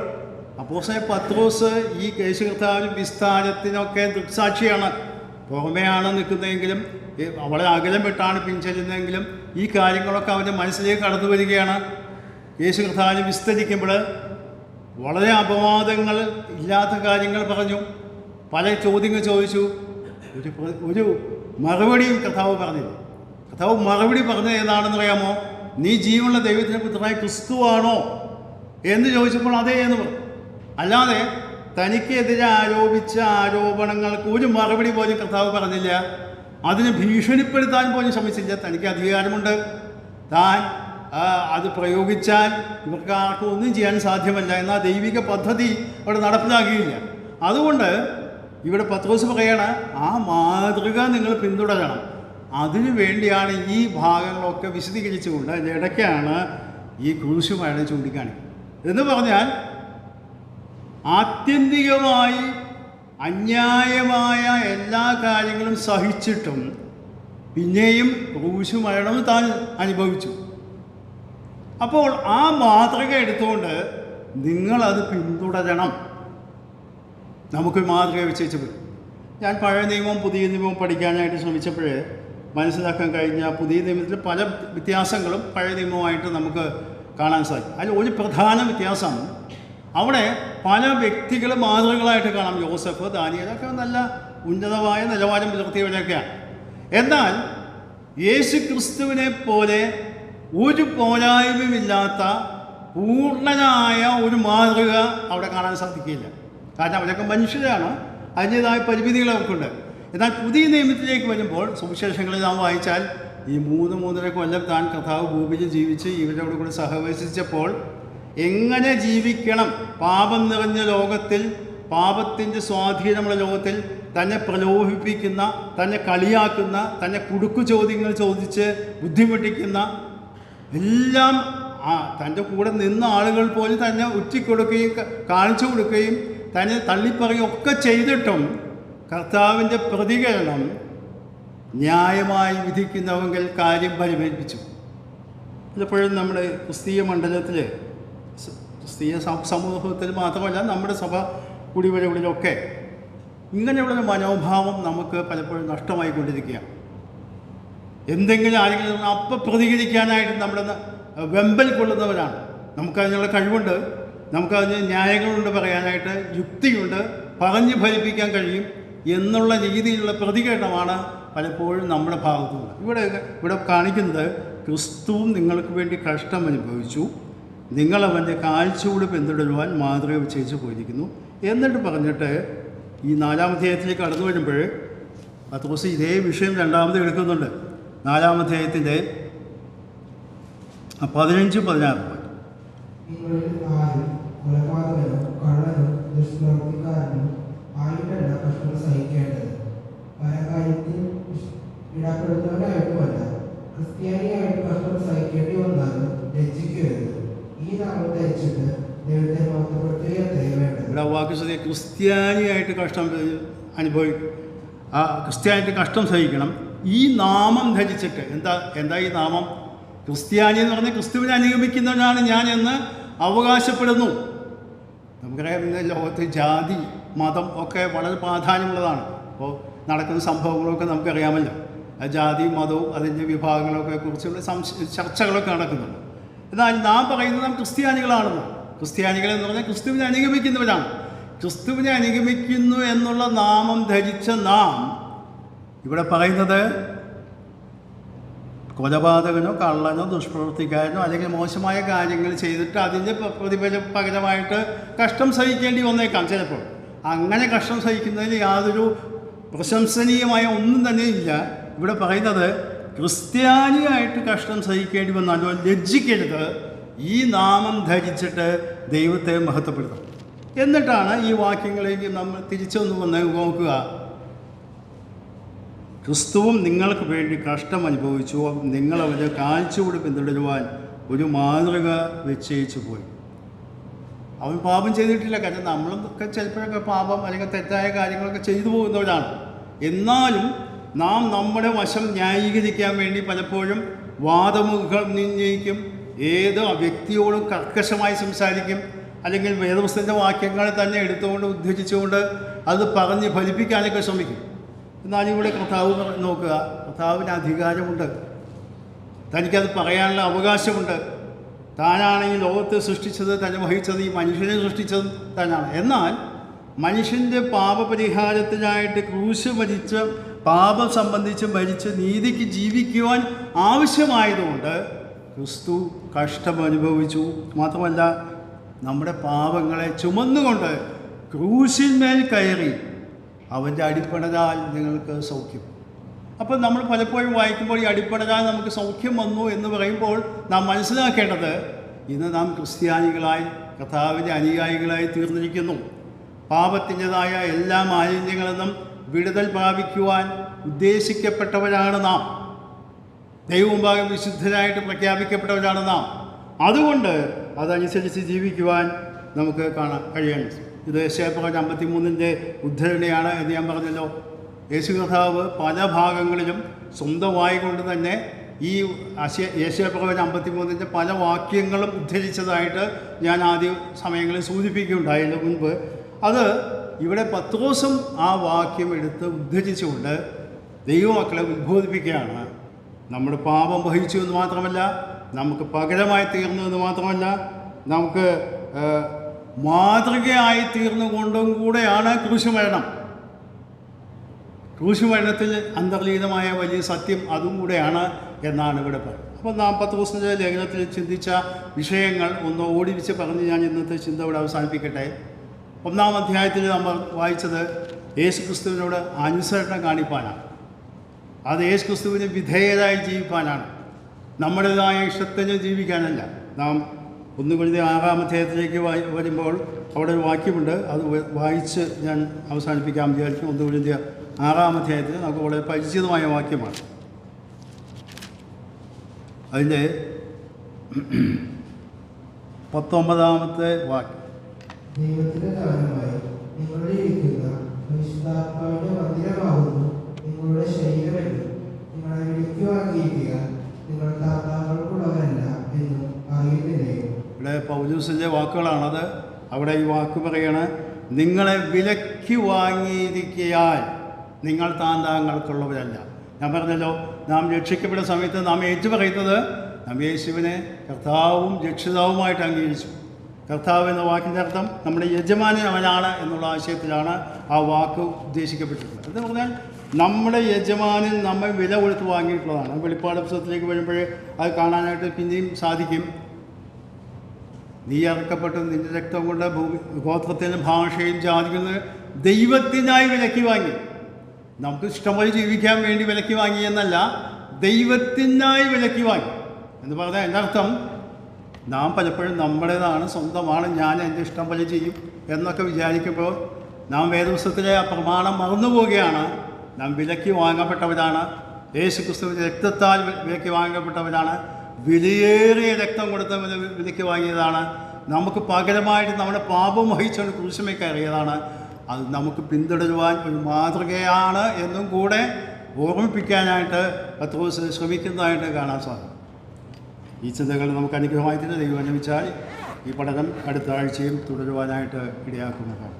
അപ്പോസ്തലൻ പത്രോസ് ഈ യേശു കർത്താവിൻ്റെ വിസ്താരത്തിനൊക്കെ ദൃക്സാക്ഷിയാണ്. പുറമെയാണ് നിൽക്കുന്നതെങ്കിലും, അവളെ അകലം വിട്ടാണ് പിൻചെല്ലുന്നതെങ്കിലും ഈ കാര്യങ്ങളൊക്കെ അവൻ്റെ മനസ്സിലേക്ക് കടന്നു വരികയാണ്. യേശു കർത്താവിനെ വിസ്തരിക്കുമ്പോൾ വളരെ അപവാദങ്ങൾ ഇല്ലാത്ത കാര്യങ്ങൾ പറഞ്ഞു, പല ചോദ്യങ്ങൾ ചോദിച്ചു. ഒരു മറുപടിയും കർത്താവ് പറഞ്ഞില്ല. കർത്താവ് മറുപടി പറഞ്ഞത് ഏതാണെന്ന് അറിയാമോ? നീ ജീവനുള്ള ദൈവത്തിൻ്റെ പുത്രനായ ക്രിസ്തുവാണോ എന്ന് ചോദിച്ചപ്പോൾ അതേ എന്ന് പറഞ്ഞു. അല്ലാതെ തനിക്കെതിരെ ആരോപിച്ച ആരോപണങ്ങൾക്ക് ഒരു മറുപടി പോലും കർത്താവ് പറഞ്ഞില്ല. അതിനെ ഭീഷണിപ്പെടുത്താൻ പോലും ശ്രമിച്ചില്ല. തനിക്ക് അധികാരമുണ്ട്, താൻ അത് പ്രയോഗിച്ചാൽ ഇവർക്ക് ആർക്കും ഒന്നും ചെയ്യാൻ സാധ്യമല്ല, എന്നാൽ ദൈവിക പദ്ധതി അവിടെ നടപ്പിലാക്കുകയില്ല. അതുകൊണ്ട് ഇവിടെ പത്രോസ് പറയാണ്, ആ മാതൃക നിങ്ങൾ പിന്തുടരണം. അതിനു വേണ്ടിയാണ് ഈ ഭാഗങ്ങളൊക്കെ വിശദീകരിച്ചുകൊണ്ട് അതിൻ്റെ ഇടയ്ക്കാണ് ഈ ക്രൂശ് മരണം ചൂണ്ടിക്കാണിക്കുന്നത്. എന്ന് പറഞ്ഞാൽ ആത്യന്തികമായി അന്യായമായ എല്ലാ കാര്യങ്ങളും സഹിച്ചിട്ടും പിന്നെയും ക്രൂശ് മരണം താൻ അനുഭവിച്ചു. അപ്പോൾ ആ മാതൃക എടുത്തുകൊണ്ട് നിങ്ങളത് പിന്തുടരണം. നമുക്ക് മാതൃക വെച്ചു വരും. ഞാൻ പഴയ നിയമവും പുതിയ നിയമവും പഠിക്കാനായിട്ട് ശ്രമിച്ചപ്പോൾ മനസ്സിലാക്കാൻ കഴിഞ്ഞ പുതിയ നിയമത്തിൽ പല വ്യത്യാസങ്ങളും പഴയ നിയമവുമായിട്ട് നമുക്ക് കാണാൻ സാധിക്കും. അതിൽ ഒരു പ്രധാന വ്യത്യാസം, അവിടെ പല വ്യക്തികൾ മാതൃകകളായിട്ട് കാണാം. യോസഫ്, ദാനിയേലൊക്കെ നല്ല ഉന്നതമായ നിലവാരം പുലർത്തിയവരൊക്കെയാണ്. എന്നാൽ യേശു ക്രിസ്തുവിനെ പോലെ ഒരു പോരായ്മയുമില്ലാത്ത പൂർണ്ണനായ ഒരു മാതൃക അവിടെ കാണാൻ സാധിക്കില്ല. കാരണം അവരൊക്കെ മനുഷ്യരാണ്, അതിൻ്റേതായ പരിമിതികൾ അവർക്കുണ്ട്. എന്നാൽ പുതിയ നിയമത്തിലേക്ക് വരുമ്പോൾ സുവിശേഷങ്ങളിൽ നാം വായിച്ചാൽ ഈ 3-3.5 കൊല്ലം താൻ കർത്താവ് ഭൂമിയിൽ ജീവിച്ച് ഇവരോട് കൂടി സഹവസിച്ചപ്പോൾ എങ്ങനെ ജീവിക്കണം, പാപം നിറഞ്ഞ ലോകത്തിൽ, പാപത്തിൻ്റെ സ്വാധീനമുള്ള ലോകത്തിൽ തന്നെ പ്രലോഭിപ്പിക്കുന്ന, തന്നെ കളിയാക്കുന്ന, തന്നെ കുടുക്കു ചോദ്യങ്ങൾ ചോദിച്ച് ബുദ്ധിമുട്ടിക്കുന്ന എല്ലാം തൻ്റെ കൂടെ നിന്ന ആളുകൾ പോലും തന്നെ ഉറ്റിക്കൊടുക്കുകയും കാണിച്ചു കൊടുക്കുകയും തന്നെ തള്ളിപ്പറയുകയും ഒക്കെ ചെയ്തിട്ടും കർത്താവിൻ്റെ പ്രതികരണം ന്യായമായി വിധിക്കുന്നവങ്കിൽ കാര്യം പരിമേൽപ്പിച്ചു. പലപ്പോഴും നമ്മുടെ ക്രിസ്തീയ മണ്ഡലത്തിൽ, ക്രിസ്തീയ സമൂഹത്തിൽ മാത്രമല്ല നമ്മുടെ സഭ കുടിവരകളിലൊക്കെ ഇങ്ങനെയുള്ളൊരു മനോഭാവം നമുക്ക് പലപ്പോഴും നഷ്ടമായിക്കൊണ്ടിരിക്കുകയാണ്. എന്തെങ്കിലും ആരെങ്കിലും അപ്പം പ്രതികരിക്കാനായിട്ട് നമ്മുടെ വെമ്പൽ കൊള്ളുന്നവരാണ്. നമുക്കതിനുള്ള കഴിവുണ്ട്, നമുക്കതിന് ന്യായങ്ങളുണ്ട്, പറയാനായിട്ട് യുക്തിയുണ്ട്, പറഞ്ഞ് ഫലിപ്പിക്കാൻ കഴിയും എന്നുള്ള രീതിയിലുള്ള പ്രതികരണമാണ് പലപ്പോഴും നമ്മുടെ ഭാഗത്തുനിന്ന്. ഇവിടെ കാണിക്കുന്നത് ക്രിസ്തുവും നിങ്ങൾക്ക് വേണ്ടി കഷ്ടം അനുഭവിച്ചു, നിങ്ങളവൻ്റെ കാഴ്ചയോട് പിന്തുടരുവാൻ മാതൃക വിജയിച്ചു പോയിരിക്കുന്നു എന്നിട്ട് പറഞ്ഞിട്ട് ഈ 4-ാം അധ്യായത്തിലേക്ക് കടന്നു വരുമ്പോൾ പത്രോസ് ഇതേ വിഷയം രണ്ടാമത് എടുക്കുന്നുണ്ട്. 4-ാം അധ്യായത്തിൻ്റെ 15-16 നിങ്ങളിൽ ആരും കൊലപാതകനോ കള്ളനോ ദുഷ്പ്രവൃത്തിക്കാരനോ ആയിട്ടല്ല കഷ്ടം സഹിക്കേണ്ടത്. പരകാര്യത്തിൽ ഇടപെടുന്നവരായിട്ടുമല്ല. ക്രിസ്ത്യാനിയായിട്ട് കഷ്ടം സഹിക്കേണ്ടി വന്നാലും ലജ്ജിക്കരുത്. ഈ നാമം ധരിച്ചിട്ട് ദൈവത്തെ മഹത്വപ്പെടുത്തുകയത്രേ വേണ്ടത്. ഇവിടെ വാക്യസ്ഥിതി ക്രിസ്ത്യാനിയായിട്ട് കഷ്ടം അനുഭവിക്കും, ക്രിസ്ത്യാനിയായിട്ട് കഷ്ടം സഹിക്കണം. ഈ നാമം ധരിച്ചിട്ട് എന്താ ഈ നാമം? ക്രിസ്ത്യാനി എന്ന് പറഞ്ഞാൽ ക്രിസ്തുവിനെ അനുഗമിക്കുന്നവനാണ് ഞാൻ എന്ന് അവകാശപ്പെടുന്നു. നമുക്കറിയാം ഇന്ന് ലോകത്ത് ജാതി, മതം ഒക്കെ വളരെ പ്രാധാന്യമുള്ളതാണ്. അപ്പോൾ നടക്കുന്ന സംഭവങ്ങളൊക്കെ നമുക്കറിയാമല്ലോ. ജാതിയും മതവും അതിൻ്റെ വിഭാഗങ്ങളൊക്കെ കുറിച്ചുള്ള ചർച്ചകളൊക്കെ നടക്കുന്നുണ്ട്. എന്നാൽ നാം പറയുന്നത് നാം ക്രിസ്ത്യാനികളാണെന്ന്. ക്രിസ്ത്യാനികൾ എന്ന് പറഞ്ഞാൽ ക്രിസ്തുവിനെ അനുഗമിക്കുന്നവരാണ്. ക്രിസ്തുവിനെ അനുഗമിക്കുന്നു എന്നുള്ള നാമം ധരിച്ച നാം ഇവിടെ പറയുന്നത് കൊലപാതകനോ കള്ളനോ ദുഷ്പ്രവർത്തിക്കാരനോ അല്ലെങ്കിൽ മോശമായ കാര്യങ്ങൾ ചെയ്തിട്ട് അതിൻ്റെ പകരമായിട്ട് കഷ്ടം സഹിക്കേണ്ടി വന്നേക്കാം ചിലപ്പോൾ. അങ്ങനെ കഷ്ടം സഹിക്കുന്നതിന് യാതൊരു പ്രശംസനീയമായ ഒന്നും തന്നെ ഇല്ല. ഇവിടെ പറയുന്നത് ക്രിസ്ത്യാനിയായിട്ട് കഷ്ടം സഹിക്കേണ്ടി വന്നാലോ ലജ്ജിക്കരുത്, ഈ നാമം ധരിച്ചിട്ട് ദൈവത്തെ മഹത്വപ്പെടുത്തണം. എന്നിട്ടാണ് ഈ വാക്യങ്ങളിലേക്ക് നമ്മൾ തിരിച്ചൊന്ന് വന്ന് നോക്കുക. ക്രിസ്തുവും നിങ്ങൾക്ക് വേണ്ടി കഷ്ടം അനുഭവിച്ചു, നിങ്ങളവരെ കാഴ്ചയോട് പിന്തുടരുവാൻ ഒരു മാതൃക നിശ്ചയിച്ചു പോയി. അവൻ പാപം ചെയ്തിട്ടില്ല. കാരണം നമ്മളൊക്കെ ചിലപ്പോഴൊക്കെ പാപം അല്ലെങ്കിൽ തെറ്റായ കാര്യങ്ങളൊക്കെ ചെയ്തു പോകുന്നവരാണ്. എന്നാലും നാം നമ്മുടെ വശം ന്യായീകരിക്കാൻ വേണ്ടി പലപ്പോഴും വാദമുഖം ഉന്നയിക്കും, ഏത് വ്യക്തിയോടും കർക്കശമായി സംസാരിക്കും, അല്ലെങ്കിൽ വേദപുസ്തകത്തിൻ്റെ വാക്യങ്ങൾ തന്നെ എടുത്തുകൊണ്ട് ഉദ്ധരിച്ചുകൊണ്ട് അത് പറഞ്ഞ് ഫലിപ്പിക്കാനൊക്കെ ശ്രമിക്കും. എന്നാൽ ഇവിടെ കർത്താവ് നോക്കുക, കർത്താവിന് അധികാരമുണ്ട്, തനിക്കത് പറയാനുള്ള അവകാശമുണ്ട്. താനാണ് ഈ ലോകത്തെ സൃഷ്ടിച്ചത്, തന്നെ വഹിച്ചത്, ഈ മനുഷ്യനെ സൃഷ്ടിച്ചത് താനാണ്. എന്നാൽ മനുഷ്യൻ്റെ പാപപരിഹാരത്തിനായിട്ട് ക്രൂശ് മരിച്ച് പാപം സംബന്ധിച്ച് മരിച്ച് നീതിക്ക് ജീവിക്കുവാൻ ആവശ്യമായതുകൊണ്ട് ക്രിസ്തു കഷ്ടമനുഭവിച്ചു. മാത്രമല്ല നമ്മുടെ പാപങ്ങളെ ചുമന്നുകൊണ്ട് ക്രൂശിന്മേൽ കയറി അവൻ്റെ അടിപ്പണരാൽ നിങ്ങൾക്ക് സൗഖ്യം. അപ്പോൾ നമ്മൾ പലപ്പോഴും വായിക്കുമ്പോൾ ഈ അടിപ്പണരാൽ നമുക്ക് സൗഖ്യം വന്നു എന്ന് പറയുമ്പോൾ നാം മനസ്സിലാക്കേണ്ടത് ഇന്ന് നാം ക്രിസ്ത്യാനികളായി കർത്താവിൻ്റെ അനുയായികളായി തീർന്നിരിക്കുന്നു. പാപത്തിൻ്റെതായ എല്ലാ മാലിന്യങ്ങളിൽ നിന്നും വിടുതൽ പ്രാപിക്കുവാൻ ഉദ്ദേശിക്കപ്പെട്ടവരാണ് നാം. ദൈവമുമ്പാകെ വിശുദ്ധരായിട്ട് പ്രഖ്യാപിക്കപ്പെട്ടവരാണ് നാം. അതുകൊണ്ട് അതനുസരിച്ച് ജീവിക്കുവാൻ നമുക്ക് കാണാൻ കഴിയുന്നത്. ഇത് യെശയ്യാപ്രവചനം 53 ഉദ്ധരണിയാണ് എന്ന് ഞാൻ പറഞ്ഞല്ലോ. യേശു കർത്താവ് പല ഭാഗങ്ങളിലും സ്വന്തം വായ കൊണ്ട് തന്നെ ഈ യെശയ്യാപ്രവചനം 53 പല വാക്യങ്ങളും ഉദ്ധരിച്ചതായിട്ട് ഞാൻ ആദ്യ സമയങ്ങളിൽ സൂചിപ്പിക്കുകയുണ്ടായതിന് മുൻപ്. അത് ഇവിടെ പത്രോസും ആ വാക്യം എടുത്ത് ഉദ്ധരിച്ചുകൊണ്ട് ദൈവമക്കളെ ഉദ്ബോധിപ്പിക്കുകയാണ്. നമ്മുടെ പാപം വഹിച്ചു എന്ന് മാത്രമല്ല, നമുക്ക് പകരമായി തീർന്നു എന്ന് മാത്രമല്ല, നമുക്ക് മാതൃകയായി തീർന്നുകൊണ്ടും കൂടെയാണ് ക്രൂശുമരണം. ക്രൂശുമരണത്തിൽ അന്തർലീനമായ വലിയ സത്യം അതും കൂടെയാണ് എന്നാണ് ഇവിടെ പറയുന്നത്. അപ്പോൾ നാം പത്രോസിൻ്റെ ലേഖനത്തിൽ ചിന്തിച്ച വിഷയങ്ങൾ ഒന്ന് ഓടിപ്പിച്ച് പറഞ്ഞ് ഞാൻ ഇന്നത്തെ ചിന്ത ഇവിടെ അവസാനിപ്പിക്കട്ടെ. 1-ാം അധ്യായത്തിൽ നമ്മൾ വായിച്ചത് യേശു ക്രിസ്തുവിനോട് അനുസരണം കാണിപ്പാനാണ്. അത് യേശു ക്രിസ്തുവിന് വിധേയരായി ജീവിപ്പാനാണ്, നമ്മുടേതായ ഇഷ്ടത്തിന് ജീവിക്കാനല്ല. നാം 1 കൊരിന്ത്യർ 6-ാം അധ്യായത്തിലേക്ക് വരുമ്പോൾ അവിടെ ഒരു വാക്യമുണ്ട്, അത് വായിച്ച് ഞാൻ അവസാനിപ്പിക്കാൻ വിചാരിക്കും. 1 കൊരിന്ത്യർ 6-ാം അധ്യായത്തിൽ നമുക്ക് വളരെ പരിചിതമായ വാക്യമാണ്. അതിൻ്റെ 19-ാമത്തെ വാക്യം. ദൈവത്തിന്റെ ദാനമായി നിങ്ങളുടെ ഇരിക്കുന്ന പരിശുദ്ധാത്മാവിന്റെ മന്ദിരമാകുന്നു നിങ്ങളുടെ ശരീരമെന്നും നിങ്ങളെ വിലയ്ക്ക് വാങ്ങിയിരിക്കുക നിങ്ങൾ താതാക്കൾക്കുള്ളവരല്ല എന്നും അറിയുന്നില്ലയോ. ഇവിടെ പൗലോസിൻ്റെ വാക്കുകളാണത്. അവിടെ ഈ വാക്ക് പറയാണ്, നിങ്ങളെ വിലയ്ക്ക് വാങ്ങിയിരിക്കയാൽ നിങ്ങൾ താന്താങ്ങൾക്കുള്ളവരല്ല. ഞാൻ പറഞ്ഞല്ലോ, നാം രക്ഷിക്കപ്പെട്ട സമയത്ത് നാം ഏറ്റുപറയുന്നത് നാം യേശുവിനെ കർത്താവും രക്ഷിതാവുമായിട്ട് അംഗീകരിച്ചു. കർത്താവ് എന്ന വാക്കിൻ്റെ അർത്ഥം നമ്മുടെ യജമാനൻ അവനാണ് എന്നുള്ള ആശയത്തിലാണ് ആ വാക്ക് ഉദ്ദേശിക്കപ്പെട്ടിട്ടുള്ളത്. എന്ന് പറഞ്ഞാൽ നമ്മുടെ യജമാനൻ നമ്മെ വില കൊടുത്ത് വാങ്ങിയിട്ടുള്ളതാണ്. വെളിപ്പാട് പുസ്തകത്തിലേക്ക് വരുമ്പോൾ അത് കാണാനായിട്ട് പിന്നെയും സാധിക്കും. നീ ഇറക്കപ്പെട്ട് നിന്റെ രക്തം കൊണ്ട് ഗോത്രത്തിനും ഭാഷയും ജാതിക്കുന്ന ദൈവത്തിനായി വിലയ്ക്ക് വാങ്ങി. നമുക്ക് ഇഷ്ടംപോലെ ജീവിക്കാൻ വേണ്ടി വിലയ്ക്ക് വാങ്ങി എന്നല്ല, ദൈവത്തിനായി വിലയ്ക്ക് വാങ്ങി എന്ന് പറഞ്ഞാൽ എൻ്റെ അർത്ഥം, നാം പലപ്പോഴും നമ്മുടേതാണ്, സ്വന്തമാണ്, ഞാൻ എൻ്റെ ഇഷ്ടം പോലെ ചെയ്യും എന്നൊക്കെ വിചാരിക്കുമ്പോൾ നാം വേദപുസ്തകത്തിലെ ആ പ്രമാണം മറന്നു പോവുകയാണ്. നാം വിലയ്ക്ക് വാങ്ങപ്പെട്ടവരാണ്, യേശു ക്രിസ്തുവിൻ്റെ രക്തത്താൽ വിലയ്ക്ക് വാങ്ങപ്പെട്ടവരാണ്, വിലയേറിയ രക്തം കൊടുത്ത് വിലയ്ക്ക് വാങ്ങിയതാണ്. നമുക്ക് പകരമായിട്ട് നമ്മുടെ പാപം വഹിച്ചുകൊണ്ട് ക്രൂശിന്മേൽ കയറിയതാണ്. അത് നമുക്ക് പിന്തുടരുവാൻ ഒരു മാതൃകയാണ് എന്നും കൂടെ ഓർമ്മിപ്പിക്കാനായിട്ട് പത്രോസ് ശ്രമിക്കുന്നതായിട്ട് കാണാൻ സാധിക്കും. ഈ ചിന്തകൾ നമുക്ക് അനുഗ്രഹമായിട്ട് ദൈവം അനുവദിച്ചാൽ ഈ പഠനം അടുത്ത ആഴ്ചയും തുടരുവാനായിട്ട് ഇടയാക്കുന്നതാണ്.